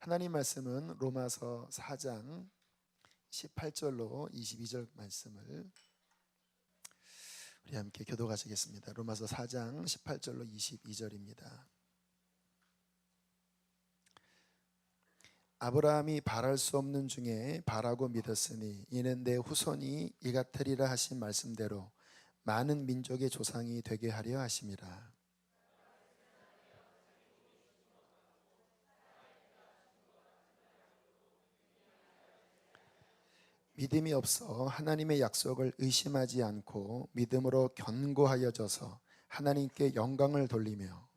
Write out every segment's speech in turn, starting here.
하나님 말씀은 로마서 4장 18절로 22절 말씀을 우리 함께 교독하시겠습니다. 로마서 4장 18절로 22절입니다. 아브라함이 바랄 수 없는 중에 바라고 믿었으니 이는 내 후손이 이같으리라 하신 말씀대로 많은 민족의 조상이 되게 하려 하심이라. 믿음이 없어 하나님의 약속을 의심하지 않고 믿음으로 견고하여져서 하나님께 영광을 돌리며,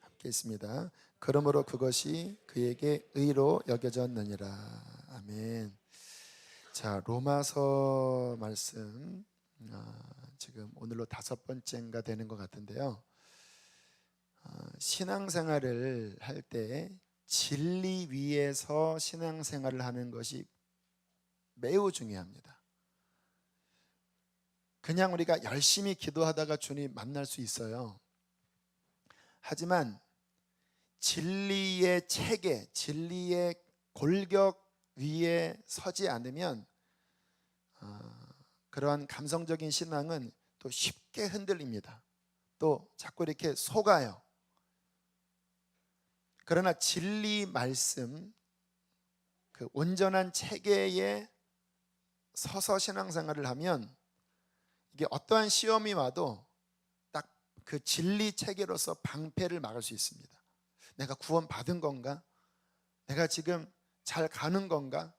함께 있습니다. 그러므로 그것이 그에게 의로 여겨졌느니라. 아멘. 자, 로마서 말씀 지금 오늘로 5번째인가 되는 것 같은데요. 신앙생활을 할 때 진리 위에서 신앙생활을 하는 것이 매우 중요합니다. 그냥 우리가 열심히 기도하다가 주님 만날 수 있어요. 하지만 진리의 체계, 진리의 골격 위에 서지 않으면 그러한 감성적인 신앙은 또 쉽게 흔들립니다. 또 자꾸 이렇게 속아요. 그러나 진리 말씀, 그 온전한 체계에 서서 신앙생활을 하면 이게 어떠한 시험이 와도 딱 그 진리 체계로서 방패를 막을 수 있습니다. 내가 구원 받은 건가? 내가 지금 잘 가는 건가?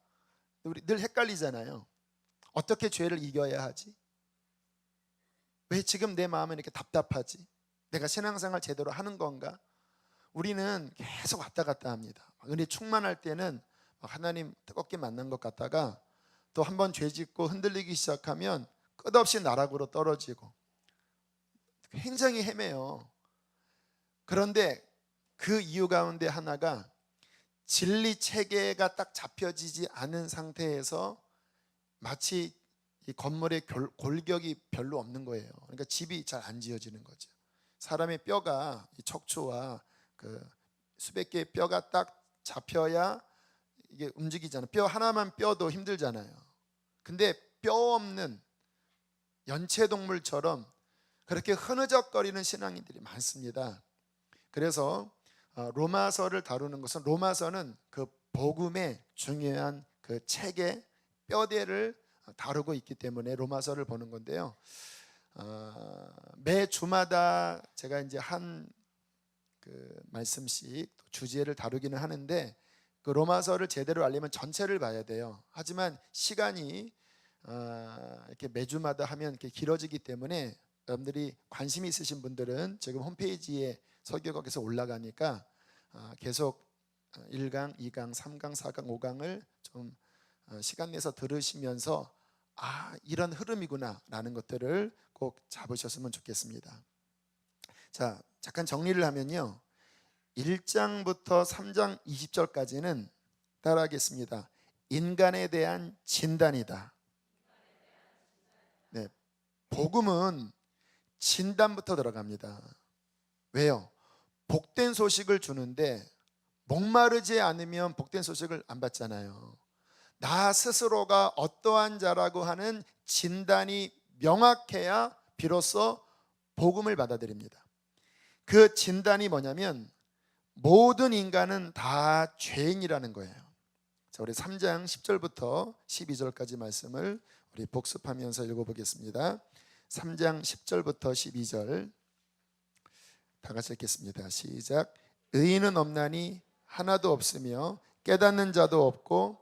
우리 늘 헷갈리잖아요. 어떻게 죄를 이겨야 하지? 왜 지금 내 마음은 이렇게 답답하지? 내가 신앙생활 제대로 하는 건가? 우리는 계속 왔다 갔다 합니다. 은혜 충만할 때는 하나님 뜨겁게 만난 것 같다가 또 한번 죄 짓고 흔들리기 시작하면 끝없이 나락으로 떨어지고 굉장히 헤매요. 그런데 그 이유 가운데 하나가 진리 체계가 딱 잡혀지지 않은 상태에서 마치 이 건물의 골격이 별로 없는 거예요. 그러니까 집이 잘 안 지어지는 거죠. 사람의 뼈가 이 척추와 그 수백 개의 뼈가 딱 잡혀야 이게 움직이잖아요. 뼈 하나만 뼈도 힘들잖아요. 근데 뼈 없는 연체동물처럼 그렇게 흐느적거리는 신앙인들이 많습니다. 그래서 로마서를 다루는 것은, 로마서는 그 복음의 중요한 그 체계, 뼈대를 다루고 있기 때문에 로마서를 보는 건데요. 매 주마다 제가 이제 한 그 말씀씩 주제를 다루기는 하는데, 그 로마서를 제대로 알려면 전체를 봐야 돼요. 하지만 시간이 이렇게 매주마다 하면 이렇게 길어지기 때문에 여러분들이 관심이 있으신 분들은 지금 홈페이지에 설교각에서 올라가니까 계속 1강, 2강, 3강, 4강, 5강을 좀 시간 내서 들으시면서 이런 흐름이구나 라는 것들을 꼭 잡으셨으면 좋겠습니다. 자, 잠깐 정리를 하면요, 1장부터 3장 20절까지는 따라하겠습니다. 인간에 대한 진단이다. 네, 복음은 진단부터 들어갑니다. 왜요? 복된 소식을 주는데 목마르지 않으면 복된 소식을 안 받잖아요. 나 스스로가 어떠한 자라고 하는 진단이 명확해야 비로소 복음을 받아들입니다. 그 진단이 뭐냐면 모든 인간은 다 죄인이라는 거예요. 자, 우리 3장 10절부터 12절까지 말씀을 우리 복습하면서 읽어보겠습니다. 3장 10절부터 12절 다 같이 읽겠습니다. 시작. 의인은 없나니 하나도 없으며 깨닫는 자도 없고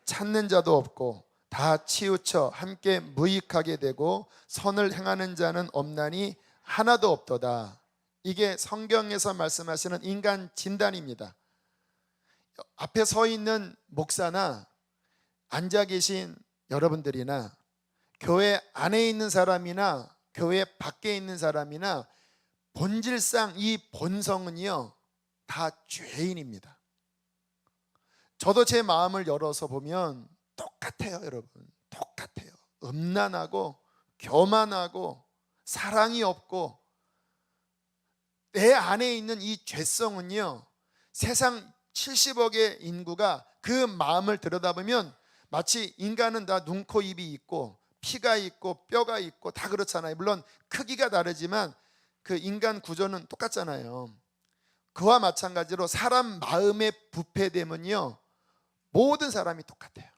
찾는 자도 없고 다 치우쳐 함께 무익하게 되고 선을 행하는 자는 없나니 하나도 없도다. 이게 성경에서 말씀하시는 인간 진단입니다. 앞에 서 있는 목사나 앉아 계신 여러분들이나 교회 안에 있는 사람이나 교회 밖에 있는 사람이나 본질상 이 본성은요 다 죄인입니다. 저도 제 마음을 열어서 보면 똑같아요. 여러분, 똑같아요. 음란하고 교만하고 사랑이 없고 내 안에 있는 이 죄성은요, 세상 70억의 인구가 그 마음을 들여다보면 마치 인간은 다 눈, 코, 입이 있고 피가 있고 뼈가 있고 다 그렇잖아요. 물론 크기가 다르지만 그 인간 구조는 똑같잖아요. 그와 마찬가지로 사람 마음의 부패됨은요, 모든 사람이 똑같아요.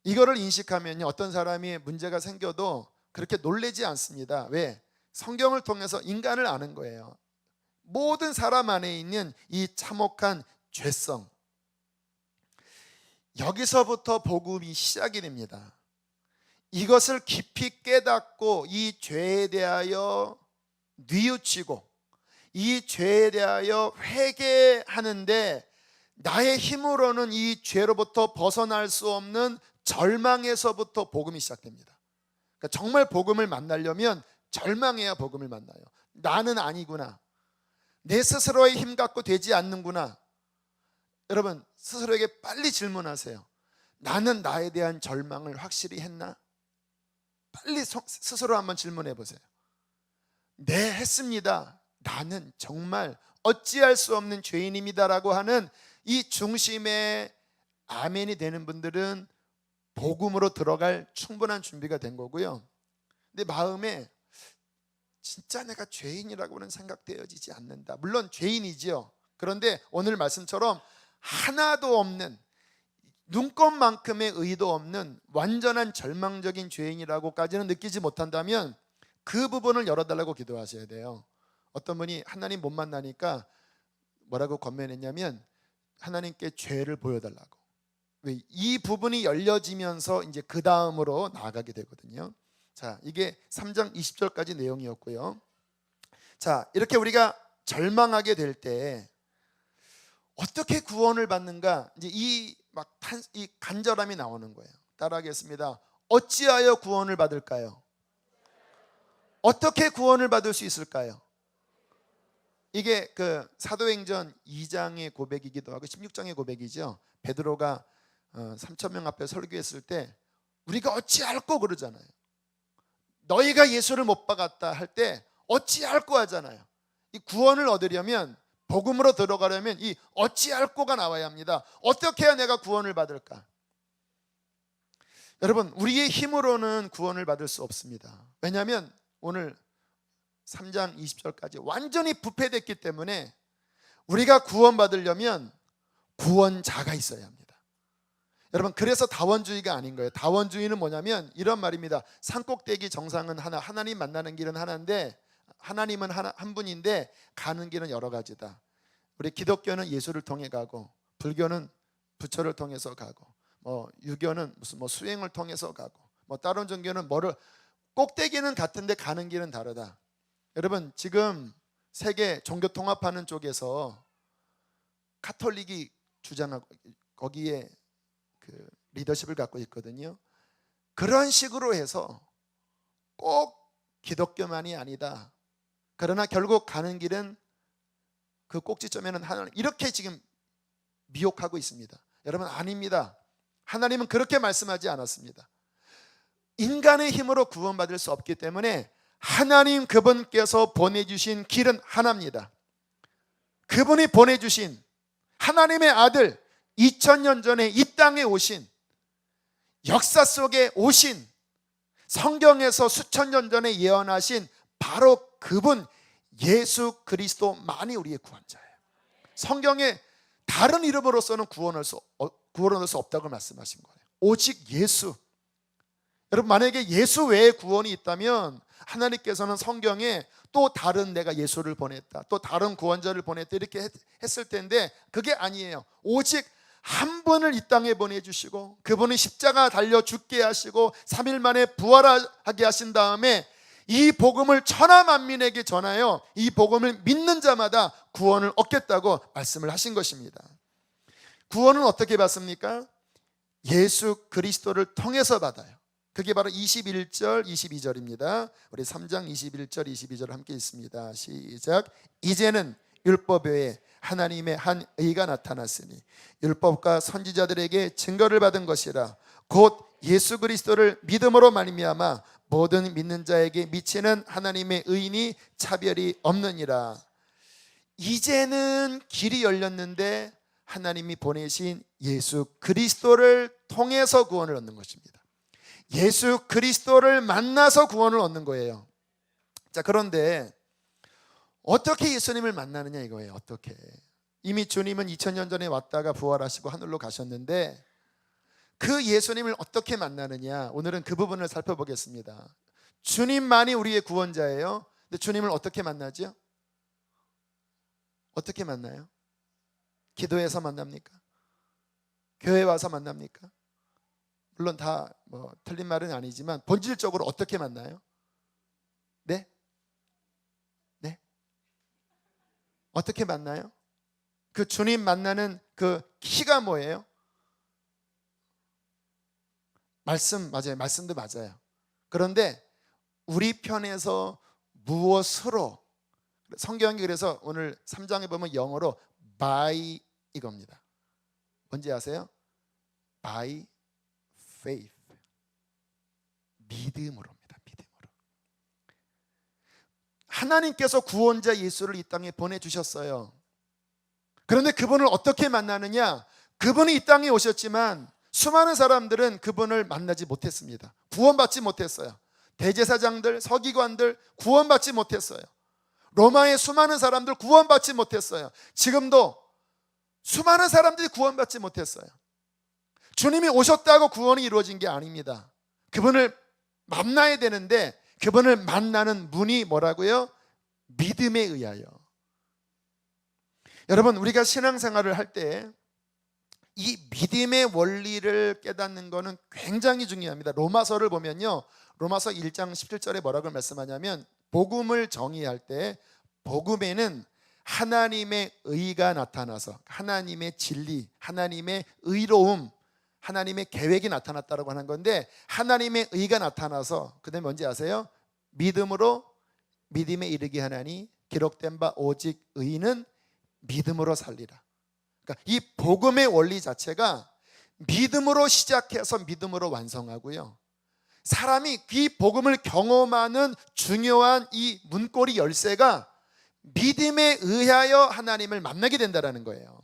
이거를 인식하면요, 어떤 사람이 문제가 생겨도 그렇게 놀라지 않습니다. 왜? 성경을 통해서 인간을 아는 거예요. 모든 사람 안에 있는 이 참혹한 죄성, 여기서부터 복음이 시작이 됩니다. 이것을 깊이 깨닫고 이 죄에 대하여 뉘우치고 이 죄에 대하여 회개하는데 나의 힘으로는 이 죄로부터 벗어날 수 없는 절망에서부터 복음이 시작됩니다. 그러니까 정말 복음을 만나려면 절망해야 복음을 만나요. 나는 아니구나, 내 스스로의 힘 갖고 되지 않는구나. 여러분, 스스로에게 빨리 질문하세요. 나는 나에 대한 절망을 확실히 했나? 빨리 스스로 한번 질문해 보세요. 네, 했습니다. 나는 정말 어찌할 수 없는 죄인입니다라고 하는 이 중심에 아멘이 되는 분들은 복음으로 들어갈 충분한 준비가 된 거고요. 근데 마음에 진짜 내가 죄인이라고는 생각되어지지 않는다. 물론 죄인이지요. 그런데 오늘 말씀처럼 하나도 없는, 눈꼽만큼의 의도 없는 완전한 절망적인 죄인이라고까지는 느끼지 못한다면 그 부분을 열어달라고 기도하셔야 돼요. 어떤 분이 하나님 못 만나니까 뭐라고 권면했냐면 하나님께 죄를 보여달라고. 왜? 이 부분이 열려지면서 이제 그 다음으로 나아가게 되거든요. 자, 이게 3장 20절까지 내용이었고요. 자, 이렇게 우리가 절망하게 될 때 어떻게 구원을 받는가? 이제 이 간절함이 나오는 거예요. 따라하겠습니다. 어찌하여 구원을 받을까요? 어떻게 구원을 받을 수 있을까요? 이게 그 사도행전 2장의 고백이기도 하고 16장의 고백이죠. 베드로가 3,000명 앞에 설교했을 때 우리가 어찌할꼬 그러잖아요. 너희가 예수를 못 박았다 할 때 어찌할꼬 하잖아요. 이 구원을 얻으려면, 복음으로 들어가려면 이 어찌할꼬가 나와야 합니다. 어떻게 해야 내가 구원을 받을까? 여러분, 우리의 힘으로는 구원을 받을 수 없습니다. 왜냐하면 오늘 3장 20절까지 완전히 부패됐기 때문에 우리가 구원받으려면 구원자가 있어야 합니다. 여러분, 그래서 다원주의가 아닌 거예요. 다원주의는 뭐냐면 이런 말입니다. 산꼭대기 정상은 하나, 하나님 만나는 길은 하나인데, 하나님은 한 분인데 가는 길은 여러 가지다. 우리 기독교는 예수를 통해 가고, 불교는 부처를 통해서 가고, 유교는 무슨 수행을 통해서 가고, 다른 종교는 꼭대기는 같은데 가는 길은 다르다. 여러분, 지금 세계 종교 통합하는 쪽에서 카톨릭이 주장하고 거기에 그 리더십을 갖고 있거든요. 그런 식으로 해서 꼭 기독교만이 아니다. 그러나 결국 가는 길은 그 꼭지점에는 하나님, 이렇게 지금 미혹하고 있습니다. 여러분, 아닙니다. 하나님은 그렇게 말씀하지 않았습니다. 인간의 힘으로 구원받을 수 없기 때문에 하나님 그분께서 보내주신 길은 하나입니다. 그분이 보내주신 하나님의 아들, 2000년 전에 이 땅에 오신, 역사 속에 오신, 성경에서 수천 년 전에 예언하신 바로 그분 예수 그리스도만이 우리의 구원자예요. 성경에 다른 이름으로서는 구원할 수 없다고 말씀하신 거예요. 오직 예수. 여러분, 만약에 예수 외에 구원이 있다면 하나님께서는 성경에 또 다른 내가 예수를 보냈다, 또 다른 구원자를 보냈다 이렇게 했을 텐데 그게 아니에요. 오직 한 분을 이 땅에 보내주시고 그분이 십자가 달려 죽게 하시고 3일 만에 부활하게 하신 다음에 이 복음을 천하 만민에게 전하여 이 복음을 믿는 자마다 구원을 얻겠다고 말씀을 하신 것입니다. 구원은 어떻게 받습니까? 예수 그리스도를 통해서 받아요. 그게 바로 21절 22절입니다. 우리 3장 21절 22절 함께 있습니다. 시작. 이제는 율법 외에 하나님의 한 의가 나타났으니 율법과 선지자들에게 증거를 받은 것이라. 곧 예수 그리스도를 믿음으로 말미암아 모든 믿는 자에게 미치는 하나님의 의인이 차별이 없느니라. 이제는 길이 열렸는데 하나님이 보내신 예수 그리스도를 통해서 구원을 얻는 것입니다. 예수 그리스도를 만나서 구원을 얻는 거예요. 자, 그런데 어떻게 예수님을 만나느냐 이거예요. 어떻게? 이미 주님은 2000년 전에 왔다가 부활하시고 하늘로 가셨는데 그 예수님을 어떻게 만나느냐, 오늘은 그 부분을 살펴보겠습니다. 주님만이 우리의 구원자예요. 근데 주님을 어떻게 만나죠? 어떻게 만나요? 기도해서 만납니까? 교회 와서 만납니까? 물론 다 틀린 말은 아니지만 본질적으로 어떻게 만나요? 네? 네? 어떻게 만나요? 그 주님 만나는 그 키가 뭐예요? 말씀, 맞아요. 말씀도 맞아요. 그런데 우리 편에서 무엇으로, 성경이 그래서 오늘 3장에 보면 영어로 by 이겁니다. 뭔지 아세요? by faith, 믿음으로입니다. 믿음으로. 하나님께서 구원자 예수를 이 땅에 보내주셨어요. 그런데 그분을 어떻게 만나느냐? 그분이 이 땅에 오셨지만 수많은 사람들은 그분을 만나지 못했습니다. 구원받지 못했어요. 대제사장들, 서기관들 구원받지 못했어요. 로마의 수많은 사람들 구원받지 못했어요. 지금도 수많은 사람들이 구원받지 못했어요. 주님이 오셨다고 구원이 이루어진 게 아닙니다. 그분을 만나야 되는데 그분을 만나는 문이 뭐라고요? 믿음에 의하여. 여러분, 우리가 신앙생활을 할 때 이 믿음의 원리를 깨닫는 것은 굉장히 중요합니다. 로마서를 보면요, 로마서 1장 17절에 뭐라고 말씀하냐면 복음을 정의할 때 복음에는 하나님의 의가 나타나서 하나님의 진리, 하나님의 의로움, 하나님의 계획이 나타났다고 하는 건데, 하나님의 의가 나타나서 그 다음에 뭔지 아세요? 믿음으로 믿음에 이르게 하나니 기록된 바 오직 의인은 믿음으로 살리라. 그러니까 이 복음의 원리 자체가 믿음으로 시작해서 믿음으로 완성하고요, 사람이 이 복음을 경험하는 중요한 이 문고리 열쇠가 믿음에 의하여 하나님을 만나게 된다는 거예요.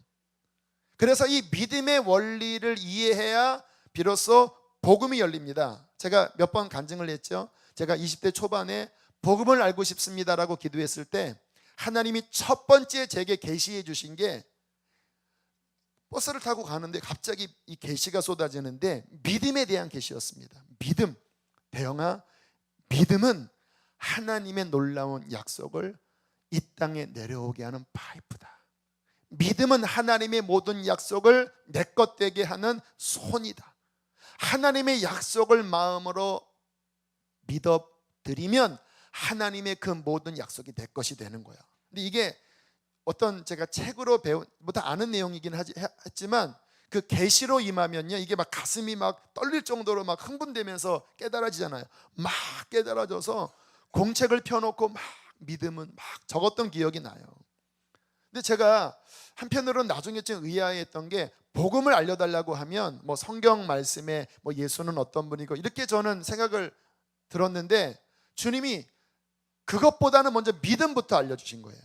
그래서 이 믿음의 원리를 이해해야 비로소 복음이 열립니다. 제가 몇 번 간증을 했죠. 제가 20대 초반에 복음을 알고 싶습니다라고 기도했을 때 하나님이 첫 번째 제게 계시해 주신 게, 버스를 타고 가는데 갑자기 이 계시가 쏟아지는데 믿음에 대한 계시였습니다. 믿음. 대영아, 믿음은 하나님의 놀라운 약속을 이 땅에 내려오게 하는 파이프다. 믿음은 하나님의 모든 약속을 내 것 되게 하는 손이다. 하나님의 약속을 마음으로 믿어드리면 하나님의 그 모든 약속이 내 것이 되는 거야. 근데 이게 어떤 제가 책으로 배운, 뭐 다 아는 내용이긴 했지만 그 계시로 임하면요, 이게 막 가슴이 막 떨릴 정도로 막 흥분되면서 깨달아지잖아요. 막 깨달아져서 공책을 펴놓고 막 믿음은 막 적었던 기억이 나요. 근데 제가 한편으로는 나중에 좀 의아했던 게, 복음을 알려달라고 하면 뭐 성경 말씀에 뭐 예수는 어떤 분이고 이렇게 저는 생각을 들었는데, 주님이 그것보다는 먼저 믿음부터 알려주신 거예요.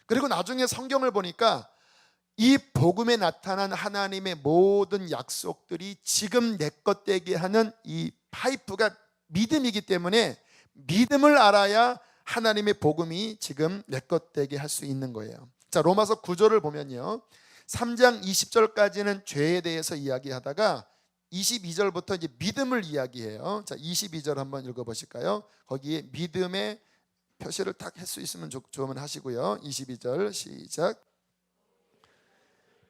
그리고 나중에 성경을 보니까 이 복음에 나타난 하나님의 모든 약속들이 지금 내 것 되게 하는 이 파이프가 믿음이기 때문에 믿음을 알아야 하나님의 복음이 지금 내 것 되게 할 수 있는 거예요. 자, 로마서 9절을 보면요, 3장 20절까지는 죄에 대해서 이야기하다가 22절부터 이제 믿음을 이야기해요. 자, 22절 한번 읽어보실까요? 거기에 믿음의 표시를 딱 할 수 있으면 좋으면 하시고요. 22절 시작.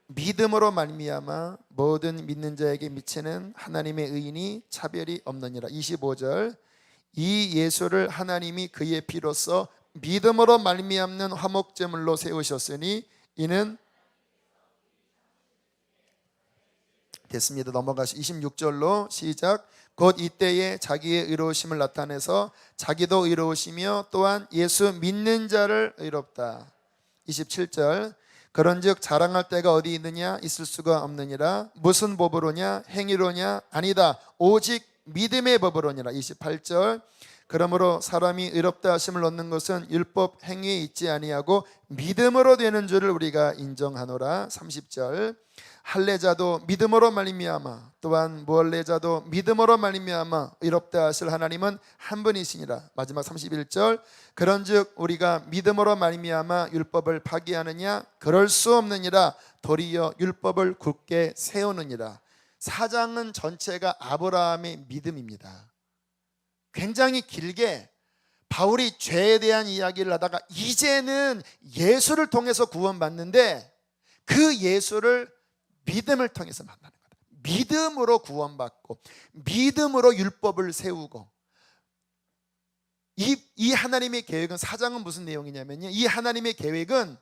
믿음으로 말미암아 모든 믿는 자에게 미치는 하나님의 의인이 차별이 없느니라. 25절. 이 예수를 하나님이 그의 피로써 믿음으로 말미암는 화목제물로 세우셨으니 이는, 됐습니다. 넘어가시. 26절로 시작. 곧 이때에 자기의 의로우심을 나타내서 자기도 의로우시며 또한 예수 믿는 자를 의롭다. 27절. 그런즉 자랑할 때가 어디 있느냐? 있을 수가 없느니라. 무슨 법으로냐? 행위로냐? 아니다. 오직 믿음의 법으로니라. 28절. 그러므로 사람이 의롭다 하심을 얻는 것은 율법 행위에 있지 아니하고 믿음으로 되는 줄을 우리가 인정하노라. 30절 할례자도 믿음으로 말미암아 또한 무할례자도 믿음으로 말미암아 의롭다 하실 하나님은 한 분이시니라. 마지막 31절 그런즉 우리가 믿음으로 말미암아 율법을 파기하느냐 그럴 수 없느니라. 도리어 율법을 굳게 세우느니라. 사장은 전체가 아브라함의 믿음입니다. 굉장히 길게 바울이 죄에 대한 이야기를 하다가 이제는 예수를 통해서 구원받는데 그 예수를 믿음을 통해서 만나는 거다. 믿음으로 구원받고 믿음으로 율법을 세우고 이 하나님의 계획은, 사장은 무슨 내용이냐면요, 이 하나님의 계획은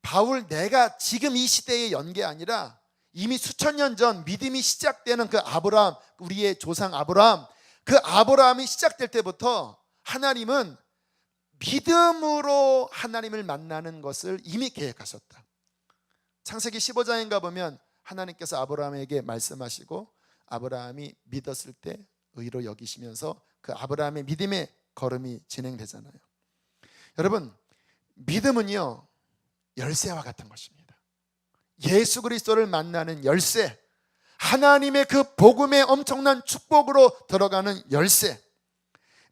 바울 내가 지금 이 시대에 연 게 아니라 이미 수천 년 전 믿음이 시작되는 그 아브라함, 우리의 조상 아브라함, 그 아브라함이 시작될 때부터 하나님은 믿음으로 하나님을 만나는 것을 이미 계획하셨다. 창세기 15장에 가보면 하나님께서 아브라함에게 말씀하시고 아브라함이 믿었을 때 의로 여기시면서 그 아브라함의 믿음의 걸음이 진행되잖아요. 여러분, 믿음은요 열쇠와 같은 것입니다. 예수 그리스도를 만나는 열쇠, 하나님의 그 복음의 엄청난 축복으로 들어가는 열쇠.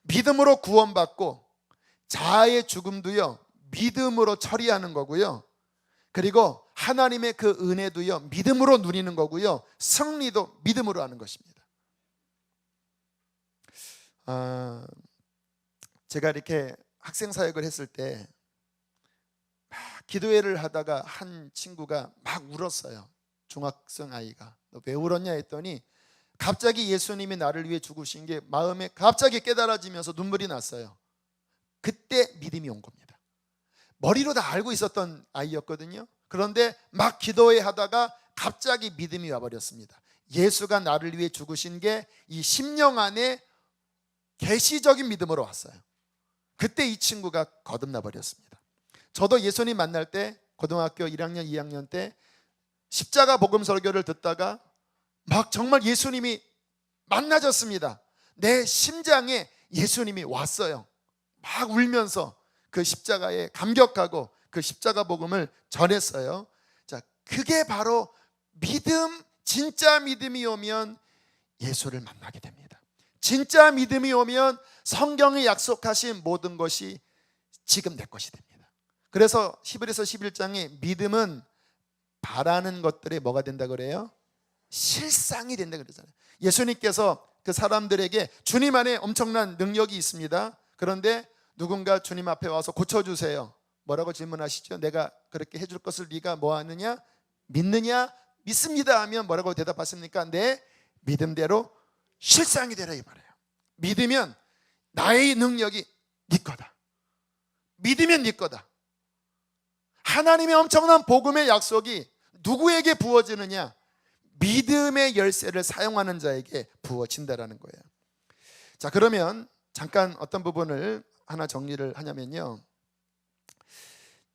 믿음으로 구원받고 자아의 죽음도요 믿음으로 처리하는 거고요, 그리고 하나님의 그 은혜도요 믿음으로 누리는 거고요, 승리도 믿음으로 하는 것입니다. 제가 이렇게 학생 사역을 했을 때 막 기도회를 하다가 한 친구가 막 울었어요. 중학생 아이가. 너 왜 울었냐 했더니 갑자기 예수님이 나를 위해 죽으신 게 마음에 갑자기 깨달아지면서 눈물이 났어요. 그때 믿음이 온 겁니다. 머리로 다 알고 있었던 아이였거든요. 그런데 막 기도회 하다가 갑자기 믿음이 와버렸습니다. 예수가 나를 위해 죽으신 게 이 심령 안에 계시적인 믿음으로 왔어요. 그때 이 친구가 거듭나 버렸습니다. 저도 예수님 만날 때 고등학교 1학년 2학년 때 십자가 복음 설교를 듣다가 막 정말 예수님이 만나졌습니다. 내 심장에 예수님이 왔어요. 막 울면서 그 십자가에 감격하고 그 십자가 복음을 전했어요. 자, 그게 바로 믿음, 진짜 믿음이 오면 예수를 만나게 됩니다. 진짜 믿음이 오면 성경이 약속하신 모든 것이 지금 내 것이 됩니다. 그래서 히브리서 11장에 믿음은 바라는 것들에 뭐가 된다 그래요? 실상이 된다 그러잖아요. 예수님께서 그 사람들에게 주님 안에 엄청난 능력이 있습니다. 그런데 누군가 주님 앞에 와서 고쳐주세요. 뭐라고 질문하시죠? 내가 그렇게 해줄 것을 네가 뭐 하느냐? 믿느냐? 믿습니다 하면 뭐라고 대답하십니까? 내 믿음대로 실상이 되라 이 말이에요. 믿으면 나의 능력이 네 거다. 믿으면 네 거다. 하나님의 엄청난 복음의 약속이 누구에게 부어지느냐? 믿음의 열쇠를 사용하는 자에게 부어진다라는 거예요. 자, 그러면 잠깐 어떤 부분을 하나 정리를 하냐면요,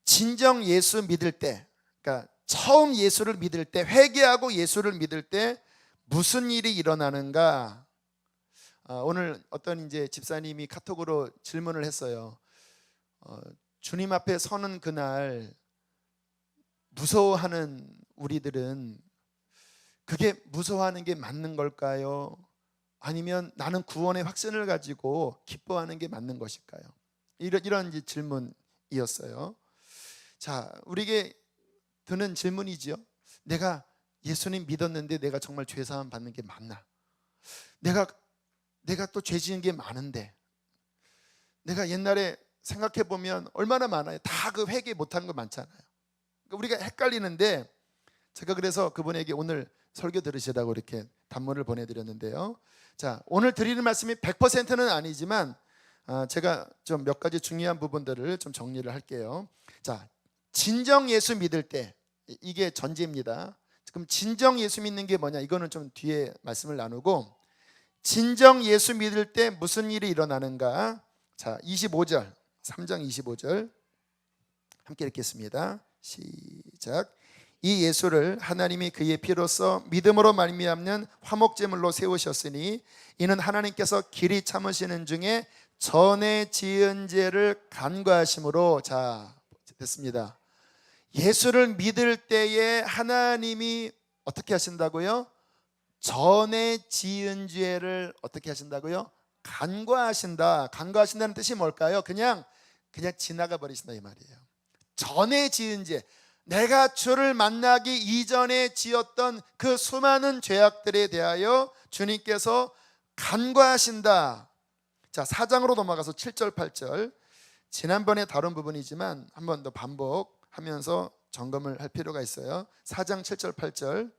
진정 예수 믿을 때, 그러니까 처음 예수를 믿을 때, 회개하고 예수를 믿을 때 무슨 일이 일어나는가? 오늘 어떤 이제 집사님이 카톡으로 질문을 했어요. 주님 앞에 서는 그날 무서워하는 우리들은 그게 무서워하는 게 맞는 걸까요? 아니면 나는 구원의 확신을 가지고 기뻐하는 게 맞는 것일까요? 이런 이제 질문이었어요. 자, 우리에게 드는 질문이지요. 내가 예수님 믿었는데 내가 정말 죄사함 받는 게 맞나? 내가 또 죄 지은 게 많은데, 내가 옛날에 생각해 보면 얼마나 많아요. 다 그 회개 못한 거 많잖아요. 우리가 헷갈리는데, 제가 그래서 그분에게 오늘 설교 들으시라고 이렇게 단문을 보내드렸는데요. 자, 오늘 드리는 말씀이 100%는 아니지만 제가 좀 몇 가지 중요한 부분들을 좀 정리를 할게요. 자, 진정 예수 믿을 때, 이게 전제입니다. 그럼 진정 예수 믿는 게 뭐냐? 이거는 좀 뒤에 말씀을 나누고, 진정 예수 믿을 때 무슨 일이 일어나는가? 자, 25절, 3장 25절 함께 읽겠습니다. 시작. 이 예수를 하나님이 그의 피로써 믿음으로 말미암는 화목제물로 세우셨으니 이는 하나님께서 길이 참으시는 중에 전에 지은 죄를 간과하심으로. 자, 됐습니다. 예수를 믿을 때에 하나님이 어떻게 하신다고요? 전에 지은 죄를 어떻게 하신다고요? 간과하신다. 간과하신다는 뜻이 뭘까요? 그냥 지나가 버리신다 이 말이에요. 전에 지은 죄, 내가 주를 만나기 이전에 지었던 그 수많은 죄악들에 대하여 주님께서 간과하신다. 자, 4장으로 넘어가서 7절 8절, 지난번에 다룬 부분이지만 한 번 더 반복하면서 점검을 할 필요가 있어요. 4장 7절 8절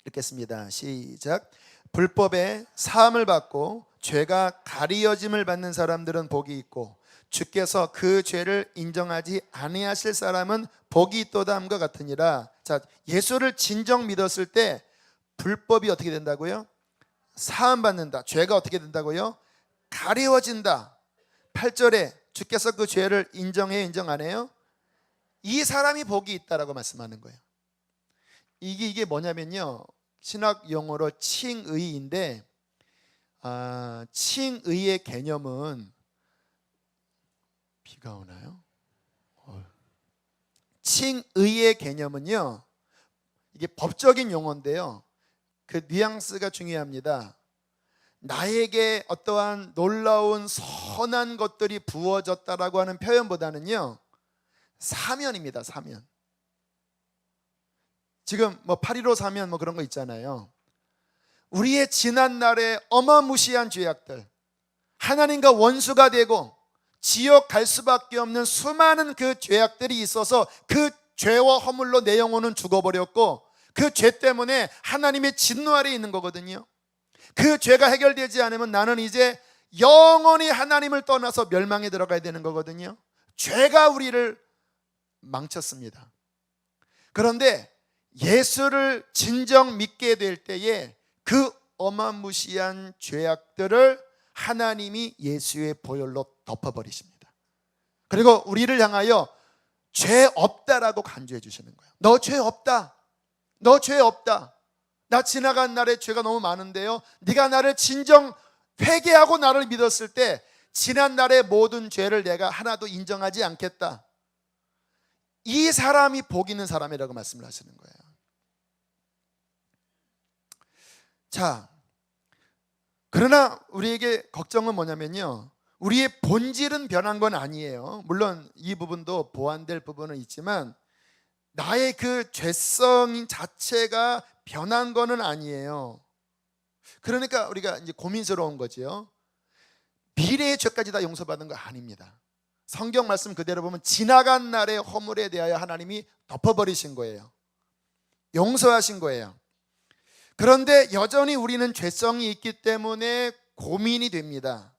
읽겠습니다. 시작. 불법에 사함을 받고 죄가 가리어짐을 받는 사람들은 복이 있고 주께서 그 죄를 인정하지 아니하실 사람은 복이 있도다 함과 같으니라. 자, 예수를 진정 믿었을 때 불법이 어떻게 된다고요? 사함 받는다. 죄가 어떻게 된다고요? 가리워진다. 8절에 주께서 그 죄를 인정해요, 인정 안 해요? 이 사람이 복이 있다라고 말씀하는 거예요. 이게 뭐냐면요, 신학 용어로 칭의인데, 칭의의 개념은, 비가 오나요? 칭의의 개념은요, 이게 법적인 용어인데요, 그 뉘앙스가 중요합니다. 나에게 어떠한 놀라운 선한 것들이 부어졌다라고 하는 표현보다는요, 사면입니다. 사면. 지금 뭐 8.15 사면 뭐 그런 거 있잖아요. 우리의 지난 날의 어마무시한 죄악들, 하나님과 원수가 되고 지옥 갈 수밖에 없는 수많은 그 죄악들이 있어서 그 죄와 허물로 내 영혼은 죽어버렸고, 그 죄 때문에 하나님의 진노 아래에 있는 거거든요. 그 죄가 해결되지 않으면 나는 이제 영원히 하나님을 떠나서 멸망에 들어가야 되는 거거든요. 죄가 우리를 망쳤습니다. 그런데 예수를 진정 믿게 될 때에 그 어마무시한 죄악들을 하나님이 예수의 보혈로 덮어버리십니다. 그리고 우리를 향하여 죄 없다라고 간주해 주시는 거예요. 너 죄 없다. 너 죄 없다. 나 지나간 날에 죄가 너무 많은데요, 네가 나를 진정 회개하고 나를 믿었을 때 지난 날의 모든 죄를 내가 하나도 인정하지 않겠다. 이 사람이 복 있는 사람이라고 말씀을 하시는 거예요. 자, 그러나 우리에게 걱정은 뭐냐면요, 우리의 본질은 변한 건 아니에요. 물론 이 부분도 보완될 부분은 있지만 나의 그 죄성 자체가 변한 거는 아니에요. 그러니까 우리가 이제 고민스러운 거죠. 미래의 죄까지 다 용서받은 거 아닙니다. 성경 말씀 그대로 보면 지나간 날의 허물에 대하여 하나님이 덮어버리신 거예요. 용서하신 거예요. 그런데 여전히 우리는 죄성이 있기 때문에 고민이 됩니다.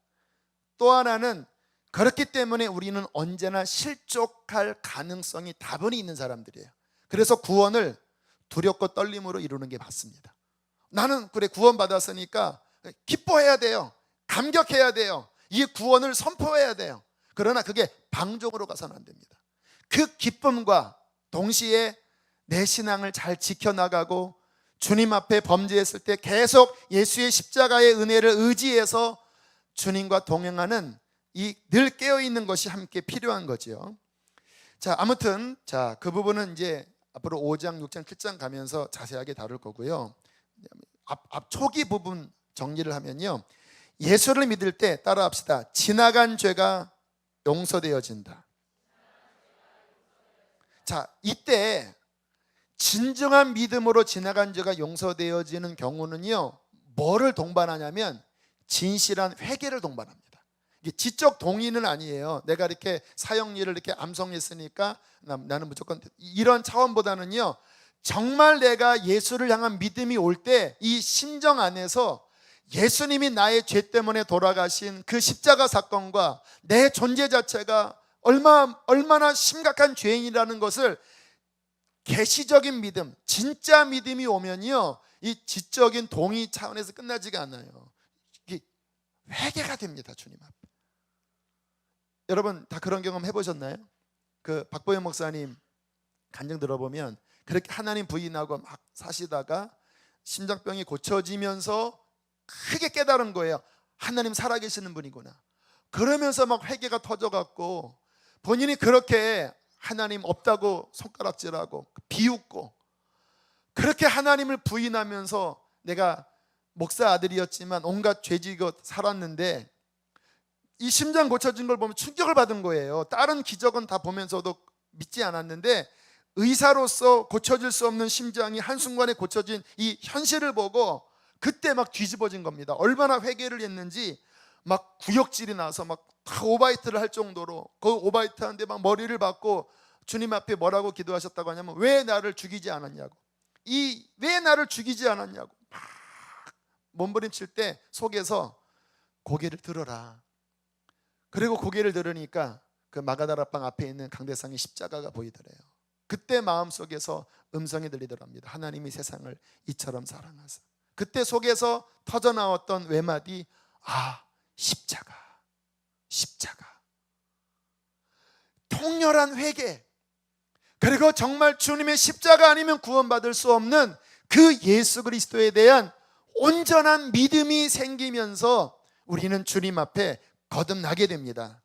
또 하나는 그렇기 때문에 우리는 언제나 실족할 가능성이 다분히 있는 사람들이에요. 그래서 구원을 두렵고 떨림으로 이루는 게 맞습니다. 나는 그래 구원받았으니까 기뻐해야 돼요. 감격해야 돼요. 이 구원을 선포해야 돼요. 그러나 그게 방종으로 가서는 안 됩니다. 그 기쁨과 동시에 내 신앙을 잘 지켜나가고 주님 앞에 범죄했을 때 계속 예수의 십자가의 은혜를 의지해서 주님과 동행하는 이 늘 깨어있는 것이 함께 필요한 거죠. 자, 아무튼 그 부분은 이제 앞으로 5장, 6장, 7장 가면서 자세하게 다룰 거고요. 앞 초기 부분 정리를 하면요, 예수를 믿을 때 따라합시다. 지나간 죄가 용서되어진다. 자, 이때 진정한 믿음으로 지나간 죄가 용서되어지는 경우는요, 뭐를 동반하냐면 진실한 회개를 동반합니다. 이게 지적 동의는 아니에요. 내가 이렇게 사형리를 이렇게 암송했으니까 나는 무조건, 이런 차원보다는요, 정말 내가 예수를 향한 믿음이 올 때 이 심정 안에서 예수님이 나의 죄 때문에 돌아가신 그 십자가 사건과 내 존재 자체가 얼마나 심각한 죄인이라는 것을 계시적인 믿음, 진짜 믿음이 오면요, 이 지적인 동의 차원에서 끝나지가 않아요. 이게 회개가 됩니다. 주님 앞에. 여러분 다 그런 경험 해보셨나요? 그 박보영 목사님 간증 들어보면 그렇게 하나님 부인하고 막 사시다가 심장병이 고쳐지면서 크게 깨달은 거예요. 하나님 살아계시는 분이구나. 그러면서 막 회개가 터져갖고 본인이 그렇게 하나님 없다고 손가락질하고 비웃고 그렇게 하나님을 부인하면서 내가 목사 아들이었지만 온갖 죄 지고 살았는데 이 심장 고쳐진 걸 보면 충격을 받은 거예요. 다른 기적은 다 보면서도 믿지 않았는데 의사로서 고쳐질 수 없는 심장이 한순간에 고쳐진 이 현실을 보고 그때 막 뒤집어진 겁니다. 얼마나 회개를 했는지 막 구역질이 나서 막 다 오바이트를 할 정도로 그 오바이트 하는데 막 머리를 박고 주님 앞에 뭐라고 기도하셨다고 하냐면 왜 나를 죽이지 않았냐고, 왜 나를 죽이지 않았냐고 막 몸부림칠 때 속에서 고개를 들어라. 그리고 고개를 들으니까 그 마가다라방 앞에 있는 강대상의 십자가가 보이더래요. 그때 마음속에서 음성이 들리더랍니다. 하나님이 세상을 이처럼 사랑하사. 그때 속에서 터져나왔던 외마디, 십자가. 통렬한 회개, 그리고 정말 주님의 십자가 아니면 구원받을 수 없는 그 예수 그리스도에 대한 온전한 믿음이 생기면서 우리는 주님 앞에 거듭나게 됩니다.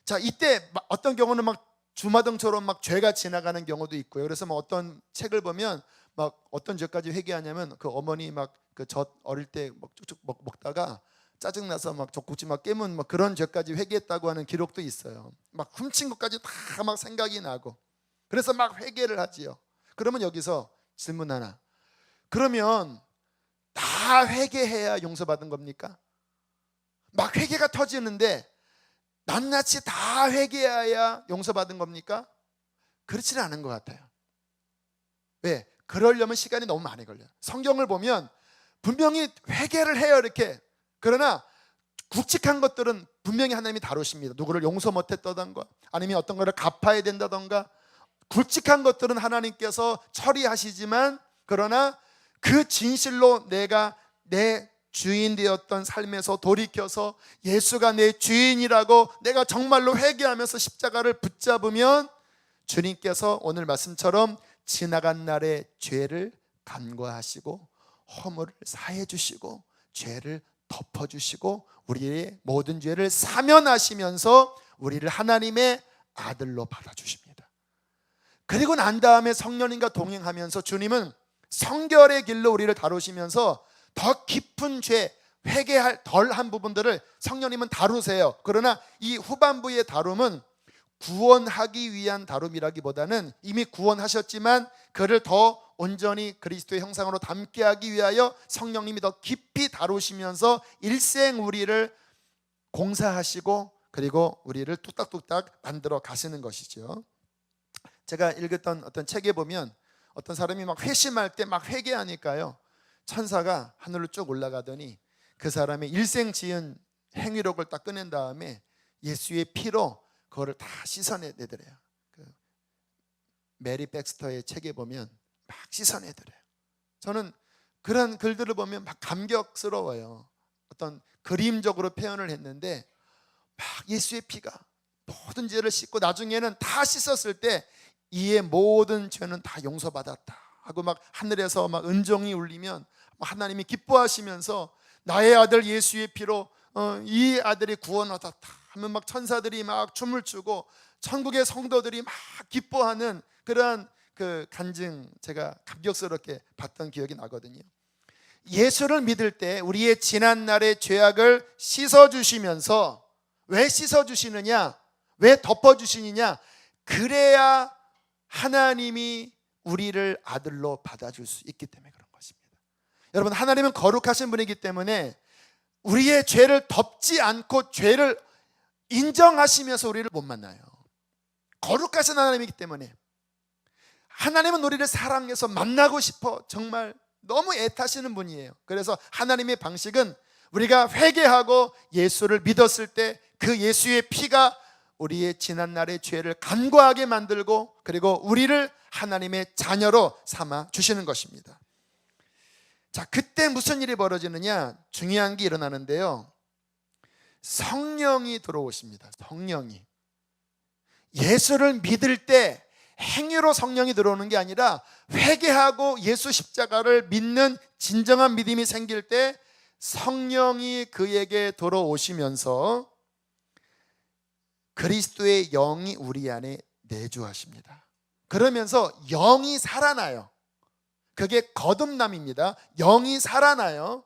자, 이때 어떤 경우는 막 주마등처럼 막 죄가 지나가는 경우도 있고요. 그래서 뭐 어떤 책을 보면 막 어떤 죄까지 회개하냐면 그 어머니 막 그 젖 어릴 때 막 쭉쭉 먹다가 짜증나서 막 젖꼭지 막 깨문 막 그런 죄까지 회개했다고 하는 기록도 있어요. 막 훔친 것까지 다 막 생각이 나고 그래서 막 회개를 하지요. 그러면 여기서 질문 하나, 그러면 다 회개해야 용서받은 겁니까? 막 회개가 터지는데 낱낱이 다 회개해야 용서받은 겁니까? 그렇지는 않은 것 같아요. 왜? 그러려면 시간이 너무 많이 걸려요. 성경을 보면 분명히 회개를 해요 이렇게. 그러나 굵직한 것들은 분명히 하나님이 다루십니다. 누구를 용서 못했다던가 아니면 어떤 것을 갚아야 된다던가 굵직한 것들은 하나님께서 처리하시지만, 그러나 그 진실로 내가 내 주인 되었던 삶에서 돌이켜서 예수가 내 주인이라고 내가 정말로 회개하면서 십자가를 붙잡으면 주님께서 오늘 말씀처럼 지나간 날의 죄를 간과하시고 허물을 사해 주시고 죄를 덮어주시고 우리의 모든 죄를 사면하시면서 우리를 하나님의 아들로 받아주십니다. 그리고 난 다음에 성령님과 동행하면서 주님은 성결의 길로 우리를 다루시면서 더 깊은 죄, 회개할 덜한 부분들을 성령님은 다루세요. 그러나 이 후반부의 다룸은 구원하기 위한 다룸이라기보다는 이미 구원하셨지만 그를 더 온전히 그리스도의 형상으로 담게 하기 위하여 성령님이 더 깊이 다루시면서 일생 우리를 공사하시고 그리고 우리를 뚝딱뚝딱 만들어 가시는 것이죠. 제가 읽었던 어떤 책에 보면 어떤 사람이 막 회심할 때 막 회개하니까요, 천사가 하늘로 쭉 올라가더니 그 사람의 일생 지은 행위록을 딱 꺼낸 다음에 예수의 피로 그거를 다 씻어내더래요. 그 메리 백스터의 책에 보면 막 씻어내더래요. 저는 그런 글들을 보면 막 감격스러워요. 어떤 그림적으로 표현을 했는데 막 예수의 피가 모든 죄를 씻고 나중에는 다 씻었을 때 이의 모든 죄는 다 용서받았다 하고 막 하늘에서 막 은종이 울리면 하나님이 기뻐하시면서 나의 아들 예수의 피로 이 아들이 구원 얻었다 하면 막 천사들이 막 춤을 추고 천국의 성도들이 막 기뻐하는 그러한 그 간증 제가 감격스럽게 봤던 기억이 나거든요. 예수를 믿을 때 우리의 지난 날의 죄악을 씻어주시면서, 왜 씻어주시느냐, 왜 덮어주시느냐, 그래야 하나님이 우리를 아들로 받아줄 수 있기 때문에 그런 것입니다. 여러분, 하나님은 거룩하신 분이기 때문에 우리의 죄를 덮지 않고 죄를 인정하시면서 우리를 못 만나요. 거룩하신 하나님이기 때문에. 하나님은 우리를 사랑해서 만나고 싶어 정말 너무 애타시는 분이에요. 그래서 하나님의 방식은 우리가 회개하고 예수를 믿었을 때 그 예수의 피가 우리의 지난날의 죄를 간과하게 만들고 그리고 우리를 하나님의 자녀로 삼아 주시는 것입니다. 자, 그때 무슨 일이 벌어지느냐, 중요한 게 일어나는데요, 성령이 들어오십니다. 성령이. 예수를 믿을 때 행위로 성령이 들어오는 게 아니라 회개하고 예수 십자가를 믿는 진정한 믿음이 생길 때 성령이 그에게 들어오시면서 그리스도의 영이 우리 안에 내주하십니다. 그러면서 영이 살아나요. 그게 거듭남입니다. 영이 살아나요.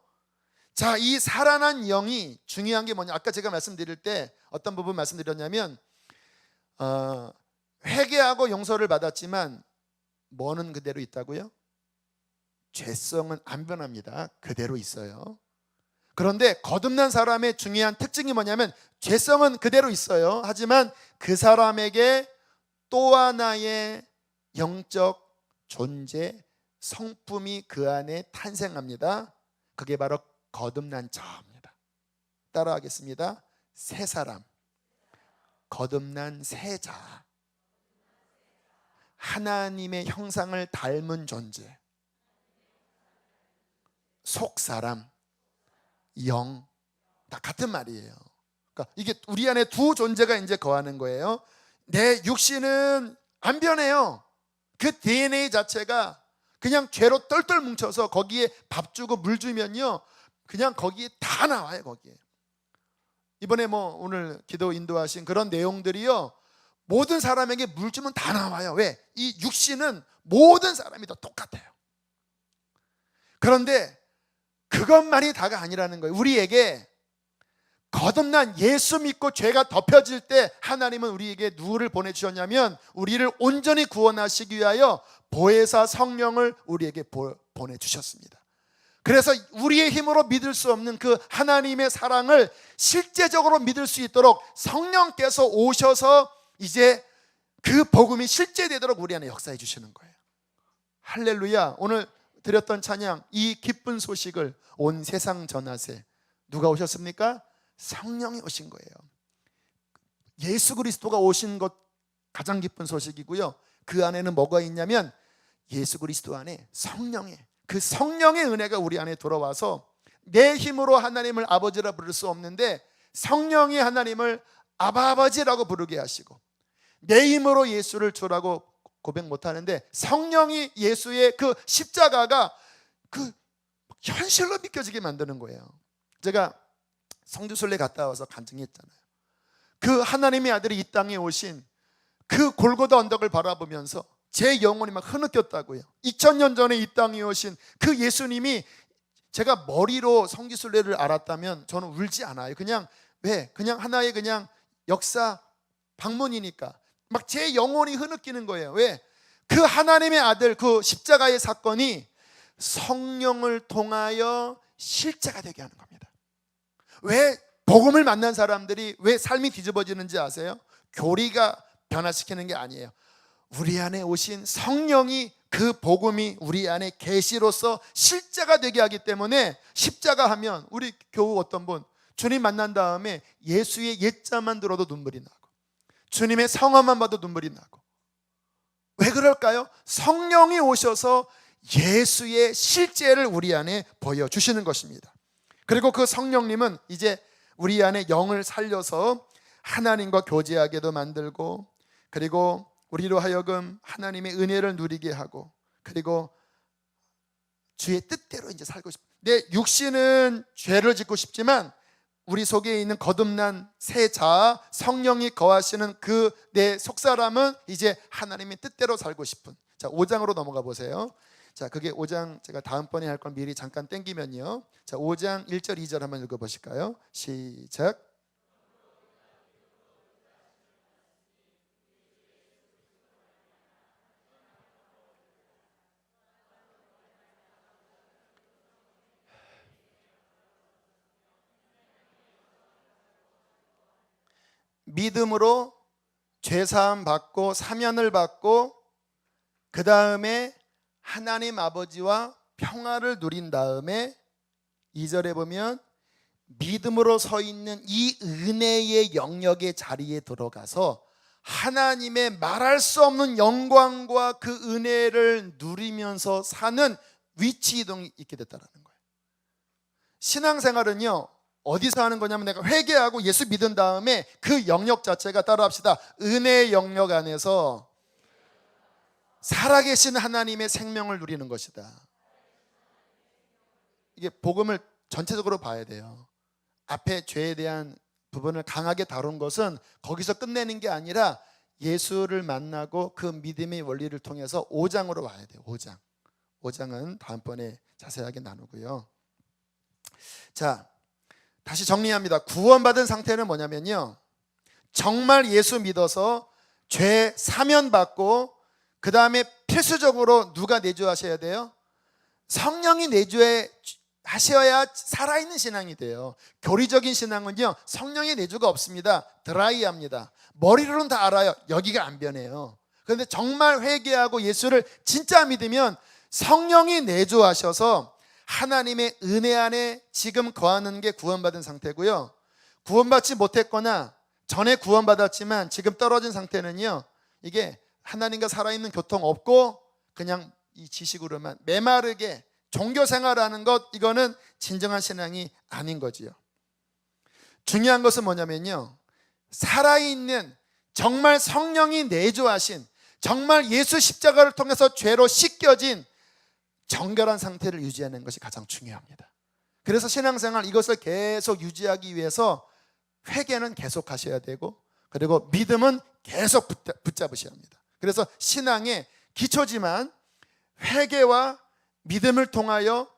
자, 이 살아난 영이 중요한 게 뭐냐? 아까 제가 말씀드릴 때 어떤 부분 말씀드렸냐면 회개하고 용서를 받았지만 뭐는 그대로 있다고요? 죄성은 안 변합니다. 그대로 있어요. 그런데 거듭난 사람의 중요한 특징이 뭐냐면 죄성은 그대로 있어요. 하지만 그 사람에게 또 하나의 영적 존재, 성품이 그 안에 탄생합니다. 그게 바로 거듭난 자입니다. 따라하겠습니다. 새 사람, 거듭난 새 자, 하나님의 형상을 닮은 존재, 속 사람, 영, 다 같은 말이에요. 그러니까 이게 우리 안에 두 존재가 이제 거하는 거예요. 내 육신은 안 변해요. 그 DNA 자체가 그냥 죄로 똘똘 뭉쳐서 거기에 밥 주고 물 주면요, 그냥 거기에 다 나와요. 거기에 이번에 뭐 오늘 기도 인도하신 그런 내용들이요, 모든 사람에게 물 주면 다 나와요. 왜? 이 육신은 모든 사람이 다 똑같아요. 그런데 그것만이 다가 아니라는 거예요. 우리에게 거듭난 예수 믿고 죄가 덮여질 때 하나님은 우리에게 누구를 보내주셨냐면 우리를 온전히 구원하시기 위하여 보혜사 성령을 우리에게 보내주셨습니다. 그래서 우리의 힘으로 믿을 수 없는 그 하나님의 사랑을 실제적으로 믿을 수 있도록 성령께서 오셔서 이제 그 복음이 실제되도록 우리 안에 역사해 주시는 거예요. 할렐루야. 오늘 드렸던 찬양, 이 기쁜 소식을 온 세상 전하세. 누가 오셨습니까? 성령이 오신 거예요. 예수 그리스도가 오신 것 가장 기쁜 소식이고요, 그 안에는 뭐가 있냐면 예수 그리스도 안에 그 성령의 은혜가 우리 안에 들어와서 내 힘으로 하나님을 아버지라 부를 수 없는데 성령이 하나님을 아버지라고 부르게 하시고, 내 힘으로 예수를 주라고 고백 못하는데 성령이 예수의 그 십자가가 그 현실로 믿겨지게 만드는 거예요. 제가 성주순례 갔다 와서 간증했잖아요. 그 하나님의 아들이 이 땅에 오신 그 골고다 언덕을 바라보면서 제 영혼이 막 흐느꼈다고요. 2000년 전에 이 땅에 오신 그 예수님이, 제가 머리로 성지순례를 알았다면 저는 울지 않아요. 그냥 왜? 그냥 하나의 그냥 역사 방문이니까 막 제 영혼이 흐느끼는 거예요. 왜? 그 하나님의 아들, 그 십자가의 사건이 성령을 통하여 실제가 되게 하는 겁니다. 왜 복음을 만난 사람들이 왜 삶이 뒤집어지는지 아세요? 교리가 변화시키는 게 아니에요. 우리 안에 오신 성령이 그 복음이 우리 안에 계시로서 실제가 되게 하기 때문에, 십자가 하면 우리 교우 어떤 분 주님 만난 다음에 예수의 옛자만 들어도 눈물이 나고 주님의 성화만 봐도 눈물이 나고. 왜 그럴까요? 성령이 오셔서 예수의 실제를 우리 안에 보여주시는 것입니다. 그리고 그 성령님은 이제 우리 안에 영을 살려서 하나님과 교제하게도 만들고, 그리고 우리로 하여금 하나님의 은혜를 누리게 하고, 그리고 주의 뜻대로 이제 살고 싶어. 내 육신은 죄를 짓고 싶지만 우리 속에 있는 거듭난 새 자, 성령이 거하시는 그 내 속사람은 이제 하나님의 뜻대로 살고 싶은. 자, 5장으로 넘어가 보세요. 자, 그게 5장 제가 다음번에 할 건 미리 잠깐 땡기면요. 자, 5장 1절 2절 한번 읽어보실까요? 시작. 믿음으로 죄사함 받고 사면을 받고 그 다음에 하나님 아버지와 평화를 누린 다음에 2절에 보면 믿음으로 서 있는 이 은혜의 영역의 자리에 들어가서 하나님의 말할 수 없는 영광과 그 은혜를 누리면서 사는 위치 이동이 있게 됐다는 거예요. 신앙생활은요, 어디서 하는 거냐면 내가 회개하고 예수 믿은 다음에 그 영역 자체가, 따라합시다, 은혜의 영역 안에서 살아계신 하나님의 생명을 누리는 것이다. 이게 복음을 전체적으로 봐야 돼요. 앞에 죄에 대한 부분을 강하게 다룬 것은 거기서 끝내는 게 아니라 예수를 만나고 그 믿음의 원리를 통해서 5장으로 와야 돼요. 5장은 다음번에 자세하게 나누고요. 자, 다시 정리합니다. 구원받은 상태는 뭐냐면요, 정말 예수 믿어서 죄 사면 받고 그 다음에 필수적으로 누가 내주하셔야 돼요? 성령이 내주하셔야 살아있는 신앙이 돼요. 교리적인 신앙은요, 성령의 내주가 없습니다. 드라이합니다. 머리로는 다 알아요. 여기가 안 변해요. 그런데 정말 회개하고 예수를 진짜 믿으면 성령이 내주하셔서 하나님의 은혜 안에 지금 거하는 게 구원받은 상태고요. 구원받지 못했거나 전에 구원받았지만 지금 떨어진 상태는요, 이게 하나님과 살아있는 교통 없고 그냥 이 지식으로만 메마르게 종교생활하는 것, 이거는 진정한 신앙이 아닌 거지요. 중요한 것은 뭐냐면요, 살아있는 정말 성령이 내주하신, 정말 예수 십자가를 통해서 죄로 씻겨진 정결한 상태를 유지하는 것이 가장 중요합니다. 그래서 신앙생활 이것을 계속 유지하기 위해서 회개는 계속 하셔야 되고, 그리고 믿음은 계속 붙잡으셔야 합니다. 그래서 신앙의 기초지만 회개와 믿음을 통하여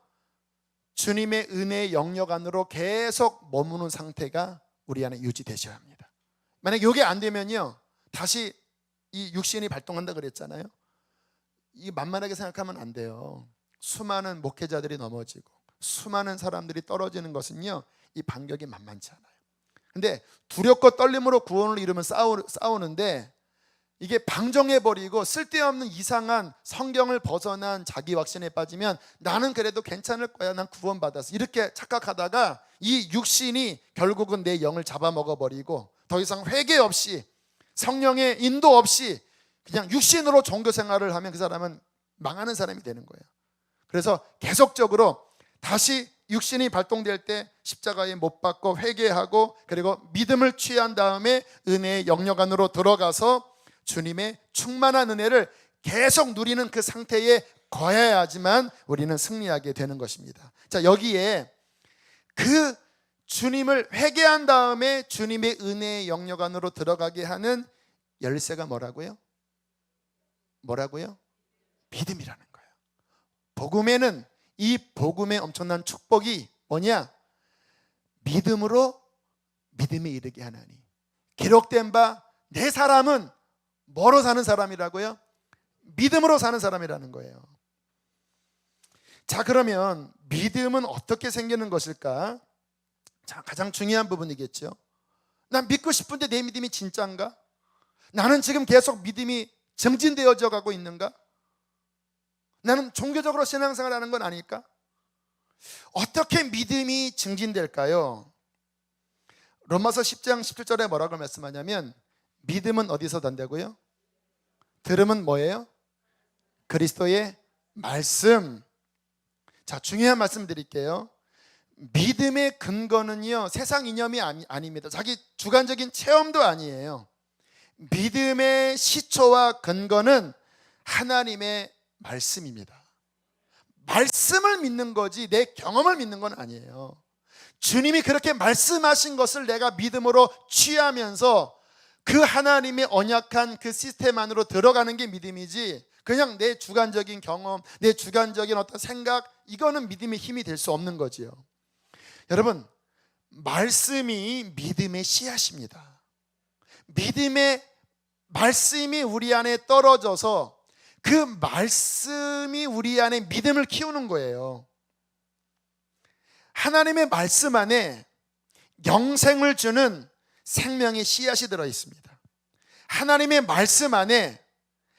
주님의 은혜의 영역 안으로 계속 머무는 상태가 우리 안에 유지되셔야 합니다. 만약 이게 안 되면요, 다시 이 육신이 발동한다 그랬잖아요. 이 만만하게 생각하면 안 돼요. 수많은 목회자들이 넘어지고 수많은 사람들이 떨어지는 것은요, 이 반격이 만만치 않아요. 근데 두렵고 떨림으로 구원을 이루면 싸우는데, 이게 방종해버리고 쓸데없는 이상한 성경을 벗어난 자기 확신에 빠지면 나는 그래도 괜찮을 거야, 난 구원받았어, 이렇게 착각하다가 이 육신이 결국은 내 영을 잡아먹어버리고 더 이상 회개 없이 성령의 인도 없이 그냥 육신으로 종교생활을 하면 그 사람은 망하는 사람이 되는 거예요. 그래서 계속적으로 다시 육신이 발동될 때 십자가에 못 박고 회개하고, 그리고 믿음을 취한 다음에 은혜의 영역 안으로 들어가서 주님의 충만한 은혜를 계속 누리는 그 상태에 거해야지만 우리는 승리하게 되는 것입니다. 자, 여기에 그 주님을 회개한 다음에 주님의 은혜의 영역 안으로 들어가게 하는 열쇠가 뭐라고요? 믿음이라는 거예요. 복음에는 이 복음의 엄청난 축복이 뭐냐? 믿음으로 믿음에 이르게 하나니. 기록된 바 내 사람은 뭐로 사는 사람이라고요? 믿음으로 사는 사람이라는 거예요. 자, 그러면 믿음은 어떻게 생기는 것일까? 자, 가장 중요한 부분이겠죠. 난 믿고 싶은데 내 믿음이 진짜인가? 나는 지금 계속 믿음이 정진되어져 가고 있는가? 나는 종교적으로 신앙생활을 하는 건 아닐까? 어떻게 믿음이 증진될까요? 로마서 10장 17절에 뭐라고 말씀하냐면, 믿음은 어디서 난다고요? 들음은 뭐예요? 그리스도의 말씀. 자, 중요한 말씀 드릴게요. 믿음의 근거는요, 세상 이념이 아닙니다. 자기 주관적인 체험도 아니에요. 믿음의 시초와 근거는 하나님의 말씀입니다. 말씀을 믿는 거지 내 경험을 믿는 건 아니에요. 주님이 그렇게 말씀하신 것을 내가 믿음으로 취하면서 그 하나님의 언약한 그 시스템 안으로 들어가는 게 믿음이지, 그냥 내 주관적인 경험, 내 주관적인 어떤 생각, 이거는 믿음의 힘이 될 수 없는 거지요. 여러분, 말씀이 믿음의 씨앗입니다. 믿음의 말씀이 우리 안에 떨어져서 그 말씀이 우리 안에 믿음을 키우는 거예요. 하나님의 말씀 안에 영생을 주는 생명의 씨앗이 들어 있습니다. 하나님의 말씀 안에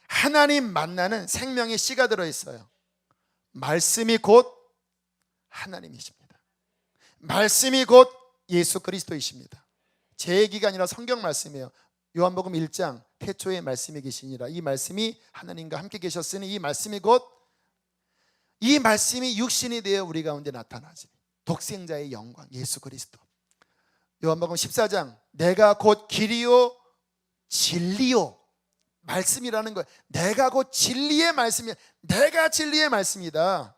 하나님 만나는 생명의 씨가 들어 있어요. 말씀이 곧 하나님이십니다. 말씀이 곧 예수 그리스도이십니다. 제 얘기가 아니라 성경 말씀이에요. 요한복음 1장 태초에 말씀이 계시니라. 이 말씀이 하나님과 함께 계셨으니 이 말씀이 육신이 되어 우리 가운데 나타나지. 독생자의 영광 예수 그리스도. 요한복음 14장 내가 곧 길이요 진리요, 말씀이라는 거예요. 내가 곧 진리의 말씀이야. 내가 진리의 말씀이다.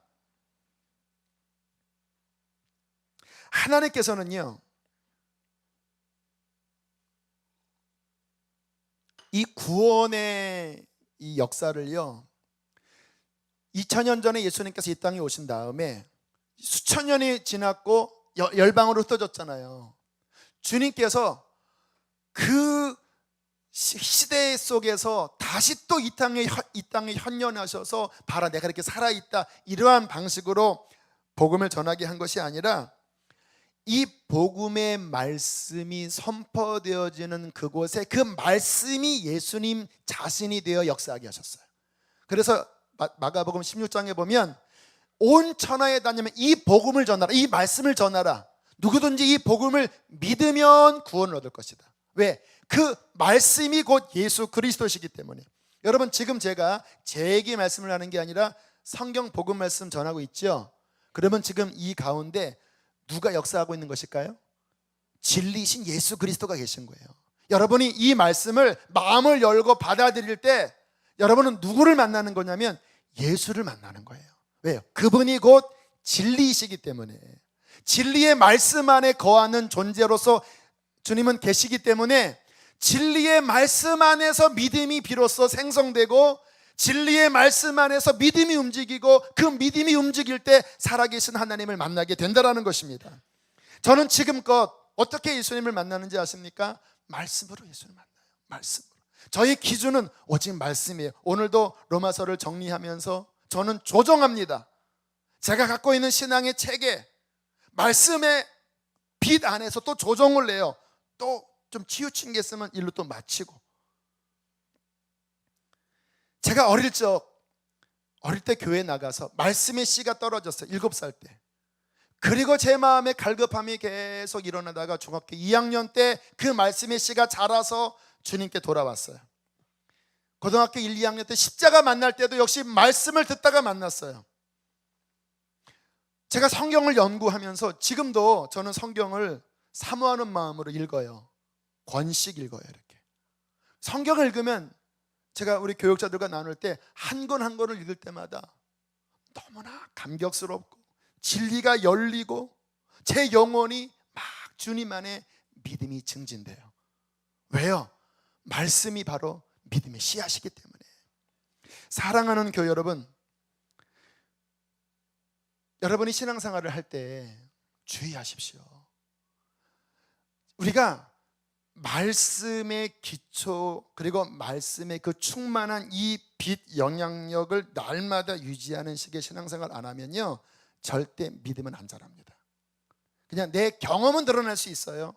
하나님께서는요, 이 구원의 이 역사를요, 2000년 전에 예수님께서 이 땅에 오신 다음에 수천 년이 지났고 열방으로 흩어졌잖아요. 주님께서 그 시대 속에서 다시 또 이 땅에 현현하셔서 봐라, 내가 이렇게 살아있다, 이러한 방식으로 복음을 전하게 한 것이 아니라 이 복음의 말씀이 선포되어지는 그곳에 그 말씀이 예수님 자신이 되어 역사하게 하셨어요. 그래서 마가복음 16장에 보면 온 천하에 다니면 이 복음을 전하라, 이 말씀을 전하라. 누구든지 이 복음을 믿으면 구원을 얻을 것이다. 왜? 그 말씀이 곧 예수 그리스도시기 때문에. 여러분, 지금 제가 제 얘기 말씀을 하는 게 아니라 성경 복음 말씀 전하고 있죠. 그러면 지금 이 가운데 누가 역사하고 있는 것일까요? 진리이신 예수 그리스도가 계신 거예요. 여러분이 이 말씀을 마음을 열고 받아들일 때 여러분은 누구를 만나는 거냐면 예수를 만나는 거예요. 왜요? 그분이 곧 진리이시기 때문에. 진리의 말씀 안에 거하는 존재로서 주님은 계시기 때문에 진리의 말씀 안에서 믿음이 비로소 생성되고 진리의 말씀 안에서 믿음이 움직이고 그 믿음이 움직일 때 살아계신 하나님을 만나게 된다는 것입니다. 저는 지금껏 어떻게 예수님을 만나는지 아십니까? 말씀으로 예수를 만나요. 말씀으로. 저희 기준은 오직 말씀이에요. 오늘도 로마서를 정리하면서 저는 조정합니다. 제가 갖고 있는 신앙의 체계, 말씀의 빛 안에서 또 조정을 내요. 또 좀 치우친 게 있으면 일로 또 마치고. 제가 어릴 때 교회에 나가서 말씀의 씨가 떨어졌어요. 7살 때. 그리고 제 마음에 갈급함이 계속 일어나다가 중학교 2학년 때 그 말씀의 씨가 자라서 주님께 돌아왔어요. 고등학교 1, 2학년 때 십자가 만날 때도 역시 말씀을 듣다가 만났어요. 제가 성경을 연구하면서 지금도 저는 성경을 사모하는 마음으로 읽어요. 권씩 읽어요. 이렇게 성경을 읽으면 제가 우리 교육자들과 나눌 때 한 권 한 권을 읽을 때마다 너무나 감격스럽고 진리가 열리고 제 영혼이 막 주님 안에 믿음이 증진돼요. 왜요? 말씀이 바로 믿음의 씨앗이기 때문에. 사랑하는 교회 여러분, 여러분이 신앙생활을 할 때 주의하십시오. 우리가 말씀의 기초 그리고 말씀의 그 충만한 이 빛 영향력을 날마다 유지하는 식의 신앙생활 안 하면요, 절대 믿음은 안 자랍니다. 그냥 내 경험은 드러날 수 있어요.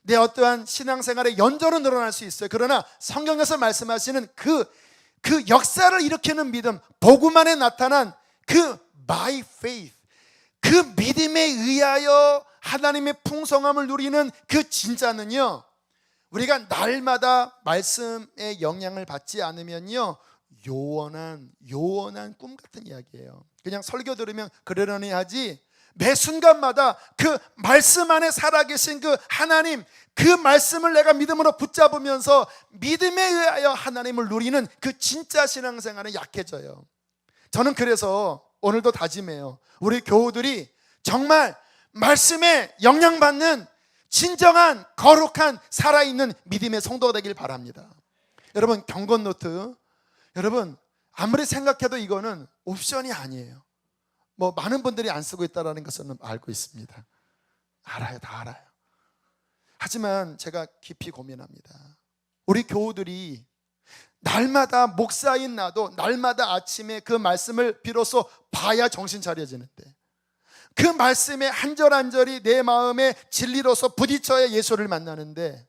내 어떠한 신앙생활의 연조는 드러날 수 있어요. 그러나 성경에서 말씀하시는 그 역사를 일으키는 믿음, 복음 안에 나타난 그 by faith, 그 믿음에 의하여 하나님의 풍성함을 누리는 그 진짜는요, 우리가 날마다 말씀의 영향을 받지 않으면요, 요원한 꿈 같은 이야기예요. 그냥 설교 들으면 그러려니 하지, 매 순간마다 그 말씀 안에 살아계신 그 하나님, 그 말씀을 내가 믿음으로 붙잡으면서 믿음에 의하여 하나님을 누리는 그 진짜 신앙생활은 약해져요. 저는 그래서 오늘도 다짐해요. 우리 교우들이 정말 말씀에 영향받는 진정한 거룩한 살아있는 믿음의 성도가 되길 바랍니다. 여러분, 경건 노트, 여러분 아무리 생각해도 이거는 옵션이 아니에요. 뭐 많은 분들이 안 쓰고 있다는 것은 알고 있습니다. 알아요, 다 알아요. 하지만 제가 깊이 고민합니다. 우리 교우들이 날마다 목사인 나도 날마다 아침에 그 말씀을 비로소 봐야 정신 차려지는데, 그 말씀의 한 절 한 절이 내 마음의 진리로서 부딪혀야 예수를 만나는데,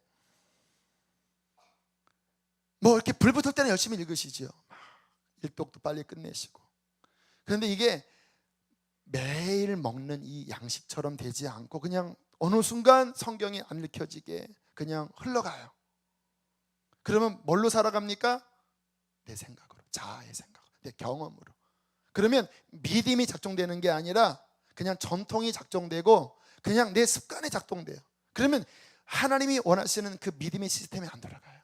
뭐 이렇게 불 붙을 때는 열심히 읽으시죠. 일독도 빨리 끝내시고. 그런데 이게 매일 먹는 이 양식처럼 되지 않고 그냥 어느 순간 성경이 안 읽혀지게 그냥 흘러가요. 그러면 뭘로 살아갑니까? 내 생각으로, 자아의 생각으로, 내 경험으로. 그러면 믿음이 작동되는 게 아니라 그냥 전통이 작동되고 그냥 내 습관이 작동돼요. 그러면 하나님이 원하시는 그 믿음의 시스템이 안 돌아가요.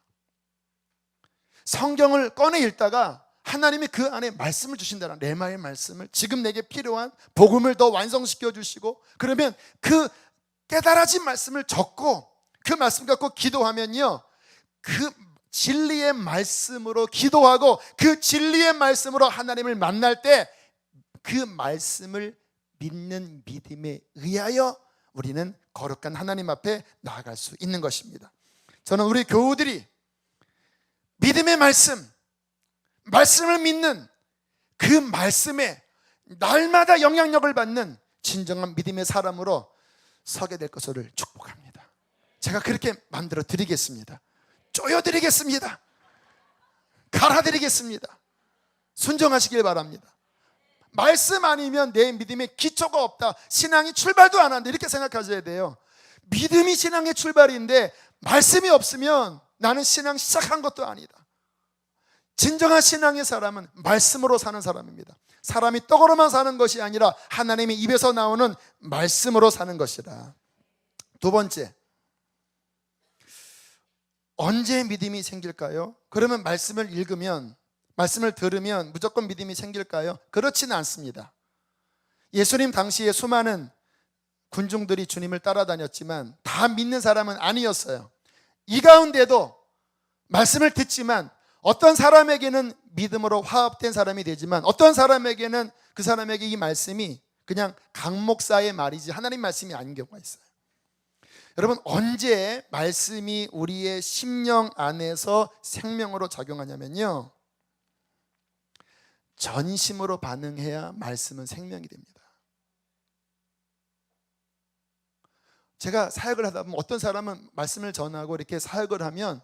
성경을 꺼내 읽다가 하나님이 그 안에 말씀을 주신다는, 레마의 말씀을, 지금 내게 필요한 복음을 더 완성시켜 주시고, 그러면 그 깨달아진 말씀을 적고 그 말씀 갖고 기도하면요, 그 진리의 말씀으로 기도하고 그 진리의 말씀으로 하나님을 만날 때 그 말씀을 믿는 믿음에 의하여 우리는 거룩한 하나님 앞에 나아갈 수 있는 것입니다. 저는 우리 교우들이 믿음의 말씀을 믿는 그 말씀에 날마다 영향력을 받는 진정한 믿음의 사람으로 서게 될 것을 축복합니다. 제가 그렇게 만들어 드리겠습니다. 쪼여 드리겠습니다. 갈아 드리겠습니다. 순종하시길 바랍니다. 말씀 아니면 내 믿음에 기초가 없다, 신앙이 출발도 안 한다, 이렇게 생각하셔야 돼요. 믿음이 신앙의 출발인데 말씀이 없으면 나는 신앙 시작한 것도 아니다. 진정한 신앙의 사람은 말씀으로 사는 사람입니다. 사람이 떡으로만 사는 것이 아니라 하나님의 입에서 나오는 말씀으로 사는 것이다. 두 번째, 언제 믿음이 생길까요? 그러면 말씀을 읽으면, 말씀을 들으면 무조건 믿음이 생길까요? 그렇지는 않습니다. 예수님 당시에 수많은 군중들이 주님을 따라다녔지만 다 믿는 사람은 아니었어요. 이 가운데도 말씀을 듣지만 어떤 사람에게는 믿음으로 화합된 사람이 되지만 어떤 사람에게는 그 사람에게 이 말씀이 그냥 강 목사의 말이지 하나님 말씀이 아닌 경우가 있어요. 여러분, 언제 말씀이 우리의 심령 안에서 생명으로 작용하냐면요, 전심으로 반응해야 말씀은 생명이 됩니다. 제가 사역을 하다 보면 어떤 사람은 말씀을 전하고 이렇게 사역을 하면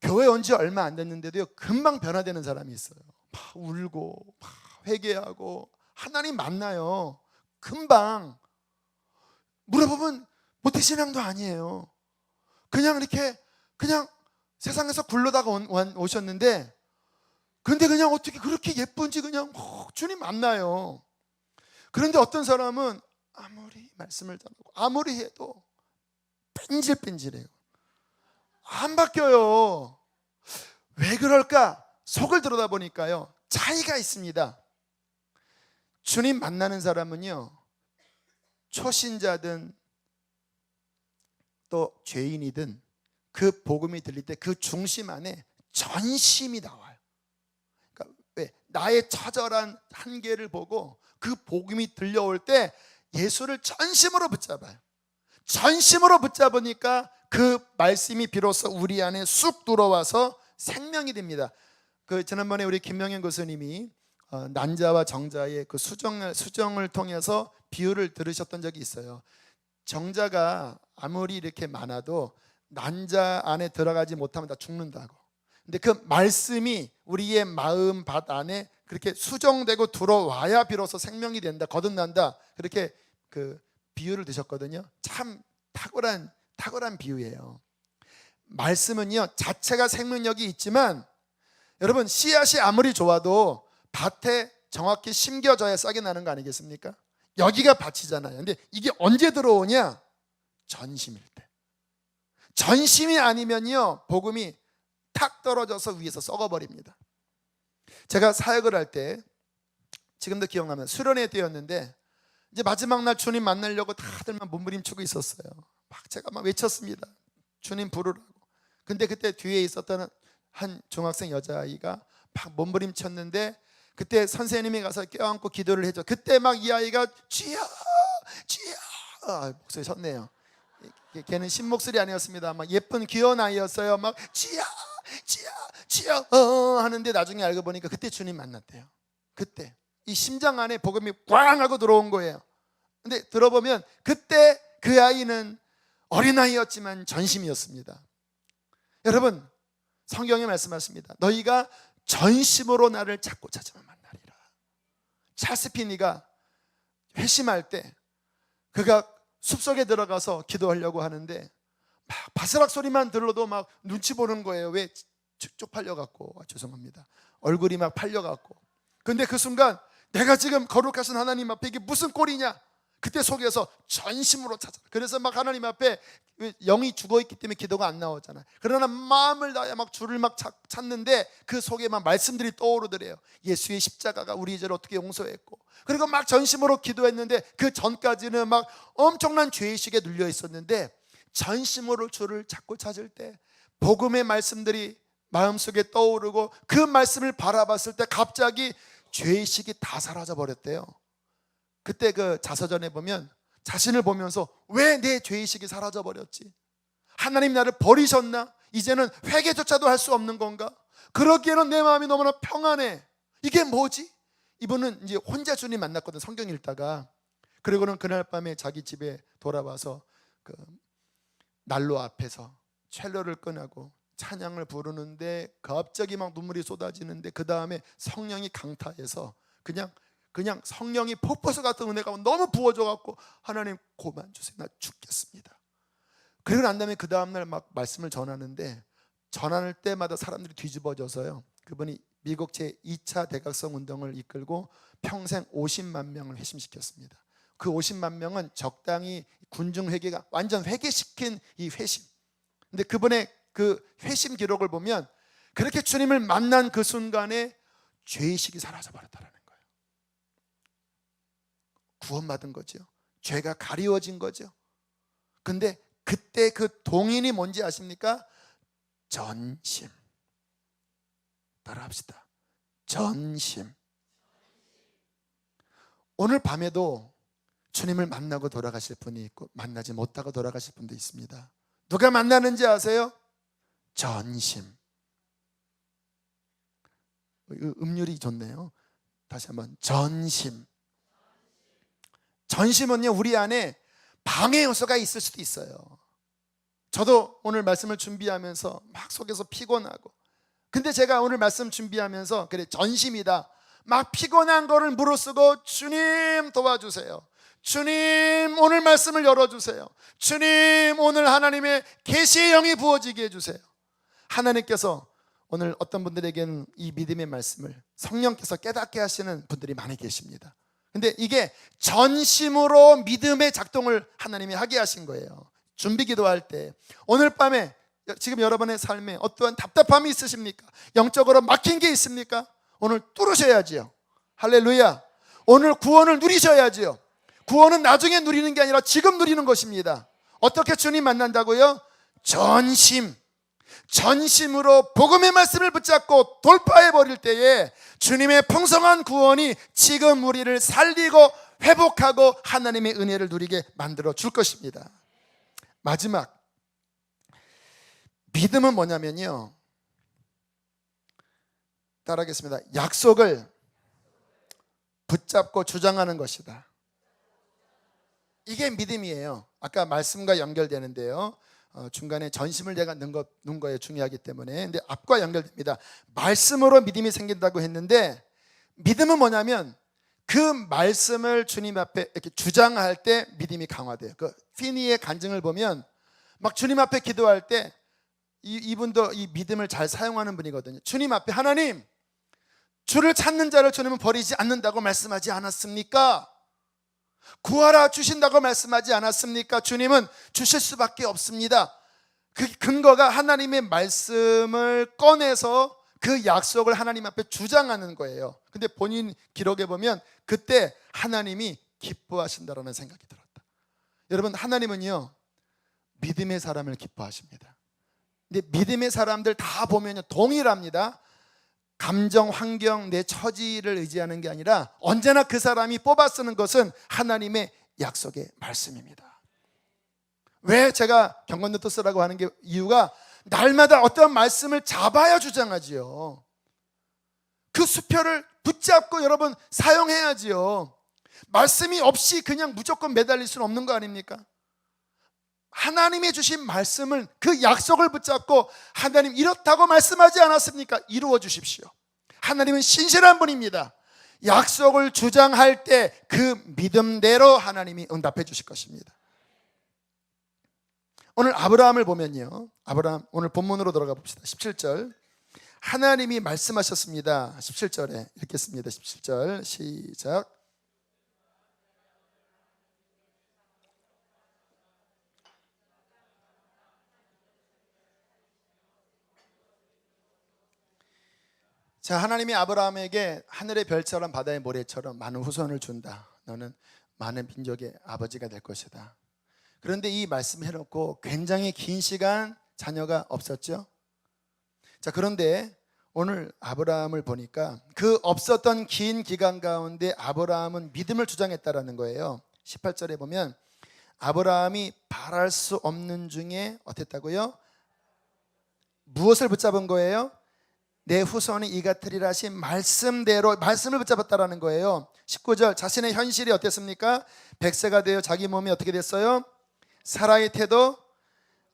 교회 온 지 얼마 안 됐는데도요, 금방 변화되는 사람이 있어요. 막 울고 막 회개하고 하나님 만나요. 금방. 물어보면 모태신앙도 아니에요. 그냥 이렇게 그냥 세상에서 굴러다가 오셨는데, 근데 그냥 어떻게 그렇게 예쁜지 그냥 주님 만나요. 그런데 어떤 사람은 아무리 말씀을 전하고 아무리 해도 뺀질뺀질해요. 안 바뀌어요. 왜 그럴까? 속을 들여다보니까요, 차이가 있습니다. 주님 만나는 사람은요, 초신자든 또 죄인이든 그 복음이 들릴 때 그 중심 안에 전심이 나와요. 그러니까 왜? 나의 처절한 한계를 보고 그 복음이 들려올 때 예수를 전심으로 붙잡아요. 전심으로 붙잡으니까 그 말씀이 비로소 우리 안에 쑥 들어와서 생명이 됩니다. 지난번에 우리 김명현 교수님이 난자와 정자의 그 수정을 통해서 비유를 들으셨던 적이 있어요. 정자가 아무리 이렇게 많아도 난자 안에 들어가지 못하면 다 죽는다고. 근데 그 말씀이 우리의 마음 밭 안에 그렇게 수정되고 들어와야 비로소 생명이 된다, 거듭난다, 그렇게 그 비유를 드셨거든요. 참 탁월한 비유예요. 말씀은요, 자체가 생명력이 있지만 여러분, 씨앗이 아무리 좋아도 밭에 정확히 심겨져야 싹이 나는 거 아니겠습니까? 여기가 밭이잖아요. 근데 이게 언제 들어오냐? 전심일 때. 전심이 아니면요, 복음이 탁 떨어져서 위에서 썩어버립니다. 제가 사역을 할 때, 지금도 기억나면 수련회 때였는데, 이제 마지막 날 주님 만나려고 다들 막 몸부림치고 있었어요. 제가 막 외쳤습니다. 주님 부르라고. 근데 그때 뒤에 있었던 한 중학생 여자아이가 막 몸부림쳤는데, 그때 선생님이 가서 껴안고 기도를 해줘. 그때 막 이 아이가 주여 주여, 목소리 섰네요. 걔는 신목소리 아니었습니다. 막 예쁜 귀여운 아이였어요. 막 주여 주여 주여 하는데 나중에 알고 보니까 그때 주님 만났대요. 그때 이 심장 안에 복음이 꽝 하고 들어온 거예요. 근데 들어보면 그때 그 아이는 어린아이였지만 전심이었습니다. 여러분, 성경에 말씀하십니다. 너희가 전심으로 나를 찾고 찾으면 만나리라. 찰스 피니가 회심할 때 그가 숲속에 들어가서 기도하려고 하는데 막 바스락 소리만 들어도 막 눈치 보는 거예요. 왜? 쪽팔려갖고, 죄송합니다, 얼굴이 막 팔려갖고. 근데 그 순간 내가 지금 거룩하신 하나님 앞에 이게 무슨 꼴이냐, 그때 속에서 전심으로 찾아. 그래서 막 하나님 앞에 영이 죽어있기 때문에 기도가 안 나오잖아요. 그러나 마음을 다해 막 주를 막 찾는데 그 속에 막 말씀들이 떠오르더래요. 예수의 십자가가 우리 죄를 어떻게 용서했고, 그리고 막 전심으로 기도했는데 그 전까지는 막 엄청난 죄의식에 눌려 있었는데 전심으로 주를 찾고 찾을 때 복음의 말씀들이 마음속에 떠오르고 그 말씀을 바라봤을 때 갑자기 죄의식이 다 사라져 버렸대요. 그때 그 자서전에 보면 자신을 보면서 왜 내 죄의식이 사라져 버렸지? 하나님 나를 버리셨나? 이제는 회개조차도 할 수 없는 건가? 그러기에는 내 마음이 너무나 평안해. 이게 뭐지? 이분은 이제 혼자 주님 만났거든, 성경 읽다가. 그리고는 그날 밤에 자기 집에 돌아와서 그 난로 앞에서 첼로를 꺼내고 찬양을 부르는데 갑자기 막 눈물이 쏟아지는데 그 다음에 성령이 강타해서 그냥 성령이 폭포수 같은 은혜가 너무 부어져갖고 하나님 그만 주세요, 나 죽겠습니다. 그리고 난 다음에 그 다음날 막 말씀을 전하는데 전할 때마다 사람들이 뒤집어져서요, 그분이 미국 제2차 대각성 운동을 이끌고 평생 50만 명을 회심시켰습니다. 그 50만 명은 적당히 군중 회개가 완전 회개시킨 이 회심. 근데 그분의 그 회심 기록을 보면 그렇게 주님을 만난 그 순간에 죄의식이 사라져 버렸다라는 거예요. 구원받은 거죠. 죄가 가리워진 거죠. 근데 그때 그 동인이 뭔지 아십니까? 전심. 따라합시다. 전심. 오늘 밤에도 주님을 만나고 돌아가실 분이 있고 만나지 못하고 돌아가실 분도 있습니다. 누가 만나는지 아세요? 전심. 음률이 좋네요. 다시 한번, 전심. 전심은요, 우리 안에 방해 요소가 있을 수도 있어요. 저도 오늘 말씀을 준비하면서 막 속에서 피곤하고, 근데 제가 오늘 말씀 준비하면서 그래, 전심이다, 막 피곤한 거를 무릅쓰고 주님 도와주세요, 주님 오늘 말씀을 열어주세요, 주님 오늘 하나님의 계시의 영이 부어지게 해주세요. 하나님께서 오늘 어떤 분들에게는 이 믿음의 말씀을 성령께서 깨닫게 하시는 분들이 많이 계십니다. 근데 이게 전심으로 믿음의 작동을 하나님이 하게 하신 거예요. 준비 기도할 때 오늘 밤에 지금 여러분의 삶에 어떠한 답답함이 있으십니까? 영적으로 막힌 게 있습니까? 오늘 뚫으셔야지요. 할렐루야. 오늘 구원을 누리셔야지요. 구원은 나중에 누리는 게 아니라 지금 누리는 것입니다. 어떻게 주님 만난다고요? 전심으로 복음의 말씀을 붙잡고 돌파해 버릴 때에 주님의 풍성한 구원이 지금 우리를 살리고 회복하고 하나님의 은혜를 누리게 만들어 줄 것입니다. 마지막, 믿음은 뭐냐면요, 따라하겠습니다. 약속을 붙잡고 주장하는 것이다. 이게 믿음이에요. 아까 말씀과 연결되는데요, 중간에 전심을 내가 넣은 거에 중요하기 때문에. 근데 앞과 연결됩니다. 말씀으로 믿음이 생긴다고 했는데 믿음은 뭐냐면 그 말씀을 주님 앞에 이렇게 주장할 때 믿음이 강화돼요. 그 피니의 간증을 보면 막 주님 앞에 기도할 때 이분도 이 믿음을 잘 사용하는 분이거든요. 주님 앞에, 하나님, 주를 찾는 자를 주님은 버리지 않는다고 말씀하지 않았습니까? 구하라 주신다고 말씀하지 않았습니까? 주님은 주실 수밖에 없습니다. 그 근거가 하나님의 말씀을 꺼내서 그 약속을 하나님 앞에 주장하는 거예요. 근데 본인 기록에 보면 그때 하나님이 기뻐하신다라는 생각이 들었다. 여러분, 하나님은요 믿음의 사람을 기뻐하십니다. 근데 믿음의 사람들 다 보면요 동일합니다. 감정, 환경, 내 처지를 의지하는 게 아니라 언제나 그 사람이 뽑아 쓰는 것은 하나님의 약속의 말씀입니다. 왜 제가 경건노트스라고 하는 게 이유가 날마다 어떤 말씀을 잡아야 주장하지요. 그 수표를 붙잡고 여러분 사용해야지요. 말씀이 없이 그냥 무조건 매달릴 수는 없는 거 아닙니까? 하나님이 주신 말씀을, 그 약속을 붙잡고 하나님 이렇다고 말씀하지 않았습니까? 이루어 주십시오. 하나님은 신실한 분입니다. 약속을 주장할 때 그 믿음대로 하나님이 응답해 주실 것입니다. 오늘 아브라함을 보면요, 아브라함 오늘 본문으로 들어가 봅시다. 17절 하나님이 말씀하셨습니다. 17절에 읽겠습니다. 17절 시작. 자, 하나님이 아브라함에게 하늘의 별처럼 바다의 모래처럼 많은 후손을 준다. 너는 많은 민족의 아버지가 될 것이다. 그런데 이 말씀을 해놓고 굉장히 긴 시간 자녀가 없었죠. 자, 그런데 오늘 아브라함을 보니까 그 없었던 긴 기간 가운데 아브라함은 믿음을 주장했다라는 거예요. 18절에 보면 아브라함이 바랄 수 없는 중에 어땠다고요? 무엇을 붙잡은 거예요? 내 후손이 이 같으리라 하신 말씀대로 말씀을 붙잡았다라는 거예요. 19절 자신의 현실이 어땠습니까? 100세가 되어 자기 몸이 어떻게 됐어요? 사라의 태도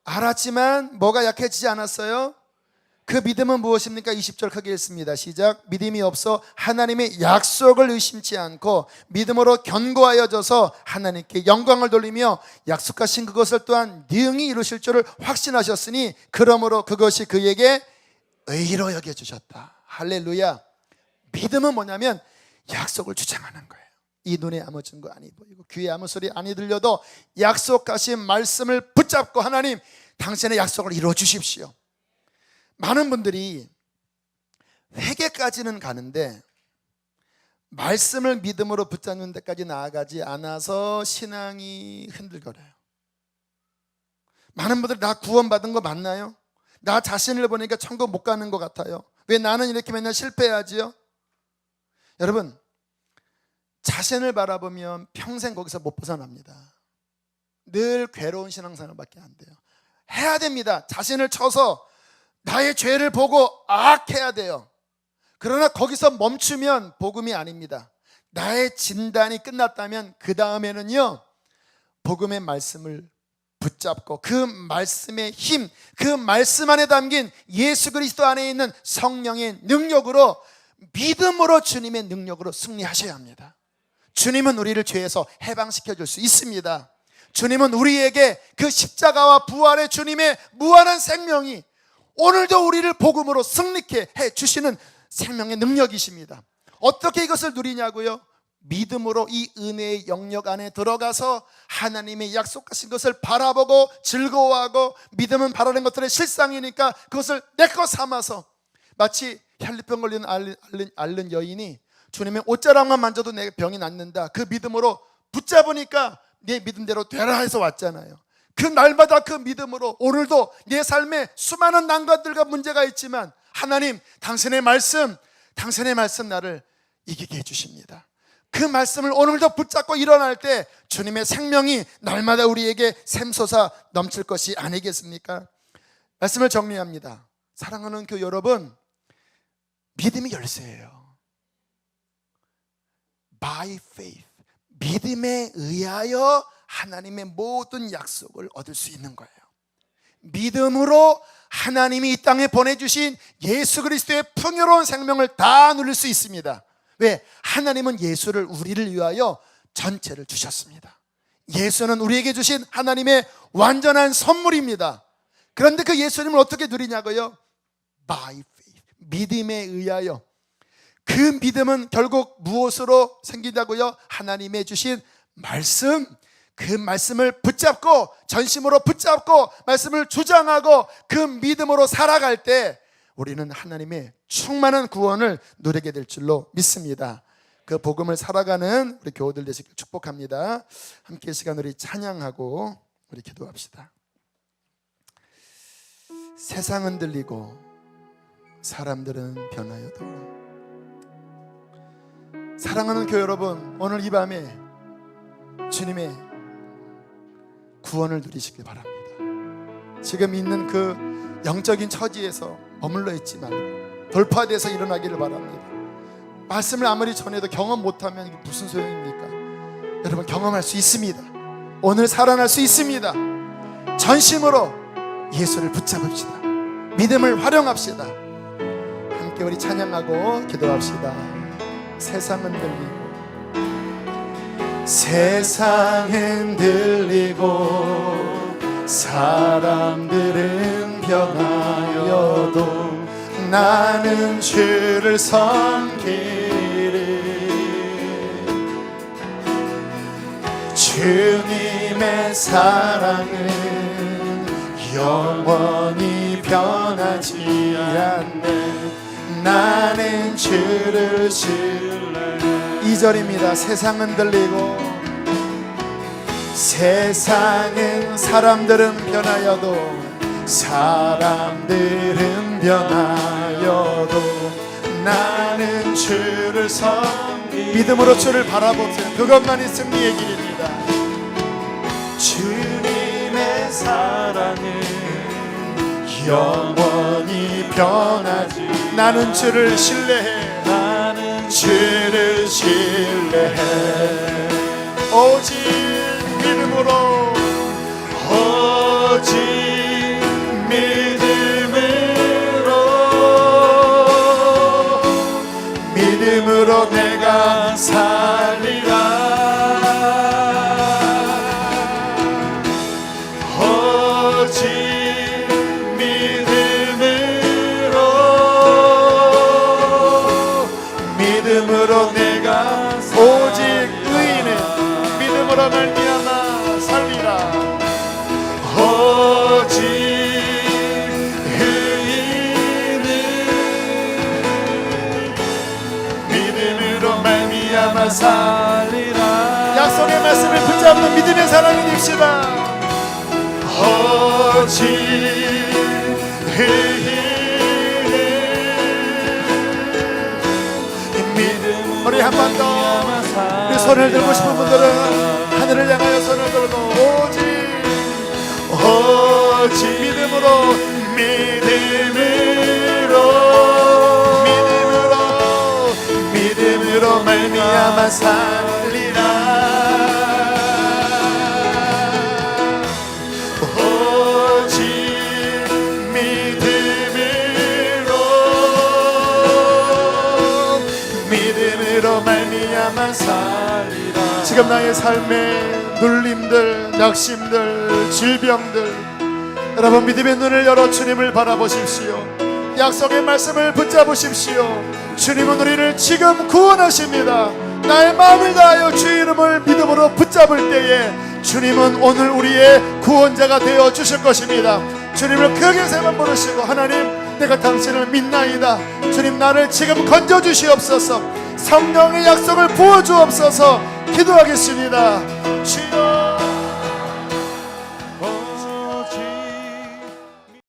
알았지만 뭐가 약해지지 않았어요? 그 믿음은 무엇입니까? 20절 크게 읽습니다. 시작. 믿음이 없어 하나님의 약속을 의심치 않고 믿음으로 견고하여져서 하나님께 영광을 돌리며 약속하신 그것을 또한 능히 이루실 줄을 확신하셨으니 그러므로 그것이 그에게 의로 여겨주셨다. 할렐루야. 믿음은 뭐냐면 약속을 주장하는 거예요. 이 눈에 아무 증거 아니 보이고 귀에 아무 소리 아니 들려도 약속하신 말씀을 붙잡고 하나님 당신의 약속을 이루어 주십시오. 많은 분들이 회개까지는 가는데 말씀을 믿음으로 붙잡는 데까지 나아가지 않아서 신앙이 흔들거려요. 많은 분들이 나 구원받은 거 맞나요? 나 자신을 보니까 천국 못 가는 것 같아요. 왜 나는 이렇게 맨날 실패하지요? 여러분, 자신을 바라보면 평생 거기서 못 벗어납니다. 늘 괴로운 신앙생활밖에 안 돼요. 해야 됩니다. 자신을 쳐서 나의 죄를 보고 해야 돼요. 그러나 거기서 멈추면 복음이 아닙니다. 나의 진단이 끝났다면 그 다음에는요 복음의 말씀을 붙잡고 그 말씀의 힘, 그 말씀 안에 담긴 예수 그리스도 안에 있는 성령의 능력으로 믿음으로 주님의 능력으로 승리하셔야 합니다. 주님은 우리를 죄에서 해방시켜 줄 수 있습니다. 주님은 우리에게 그 십자가와 부활의 주님의 무한한 생명이 오늘도 우리를 복음으로 승리케 해주시는 생명의 능력이십니다. 어떻게 이것을 누리냐고요? 믿음으로 이 은혜의 영역 안에 들어가서 하나님의 약속하신 것을 바라보고 즐거워하고 믿음은 바라는 것들의 실상이니까 그것을 내 것 삼아서 마치 혈류병 걸리는 앓는 여인이 주님의 옷자락만 만져도 내 병이 낫는다 그 믿음으로 붙잡으니까 내 믿음대로 되라 해서 왔잖아요. 그 날마다 그 믿음으로 오늘도 내 삶에 수많은 난관들과 문제가 있지만 하나님 당신의 말씀 나를 이기게 해주십니다. 그 말씀을 오늘도 붙잡고 일어날 때 주님의 생명이 날마다 우리에게 샘솟아 넘칠 것이 아니겠습니까? 말씀을 정리합니다. 사랑하는 교회 여러분, 믿음이 열쇠예요. By faith, 믿음에 의하여 하나님의 모든 약속을 얻을 수 있는 거예요. 믿음으로 하나님이 이 땅에 보내주신 예수 그리스도의 풍요로운 생명을 다 누릴 수 있습니다. 왜? 하나님은 예수를 우리를 위하여 전체를 주셨습니다. 예수는 우리에게 주신 하나님의 완전한 선물입니다. 그런데 그 예수님을 어떻게 누리냐고요? By faith, 믿음에 의하여. 그 믿음은 결국 무엇으로 생기냐고요? 하나님의 주신 말씀, 그 말씀을 붙잡고 전심으로 붙잡고 말씀을 주장하고 그 믿음으로 살아갈 때 우리는 하나님의 충만한 구원을 누리게 될 줄로 믿습니다. 그 복음을 살아가는 우리 교우들 되시길 축복합니다. 함께 이 시간 우리 찬양하고 우리 기도합시다. 세상은 들리고 사람들은 변하여도 사랑하는 교회 여러분, 오늘 이 밤에 주님의 구원을 누리시길 바랍니다. 지금 있는 그 영적인 처지에서 머물러 있지 말고 돌파돼서 일어나기를 바랍니다. 말씀을 아무리 전해도 경험 못하면 이게 무슨 소용입니까? 여러분, 경험할 수 있습니다. 오늘 살아날 수 있습니다. 전심으로 예수를 붙잡읍시다. 믿음을 활용합시다. 함께 우리 찬양하고 기도합시다. 세상은 들리고 사람들은 변하여도 나는 주를 섬기리. 주님의 사랑은 영원히 변하지 않네. 나는 주를 신뢰해. 2절입니다. 세상은 들리고 세상은 사람들은 변하여도 사람들은 변하여도 나는 주를 믿음으로 주를 바라보세요. 그것만이 승리의 길입니다. 주님의 사랑은 영원히 변하지. 나는 주를 신뢰해. 나는 주를 신뢰해. 오직 믿음으로, 오직 믿음으로 내가 살리라. 오직 믿음으로 내가 오직 의인은 믿음으로 말미암아 살리라. 오직 의인은 믿음으로 말미암아 살리라. 약속의 말씀을 붙잡는 믿음의 사랑이 됩시다. 오직 의인은 우리 한 번 더 우리 손을 들고 싶은 분들은 하늘을 향하여 손을 들고 오직 믿음으로 믿음으로 말미암아 살리라. 오직 믿음으로 말미암아 살리라. 지금 나의 삶의 눌림들, 낙심들, 질병들, 여러분 믿음의 눈을 열어 주님을 바라보십시오. 약속의 말씀을 붙잡으십시오. 주님은 우리를 지금 구원하십니다. 나의 마음을 다하여 주 이름을 믿음으로 붙잡을 때에 주님은 오늘 우리의 구원자가 되어 주실 것입니다. 주님을 크게 세 번 부르시고, 하나님 내가 당신을 믿나이다. 주님 나를 지금 건져주시옵소서. 성령의 약속을 부어주옵소서. 기도하겠습니다.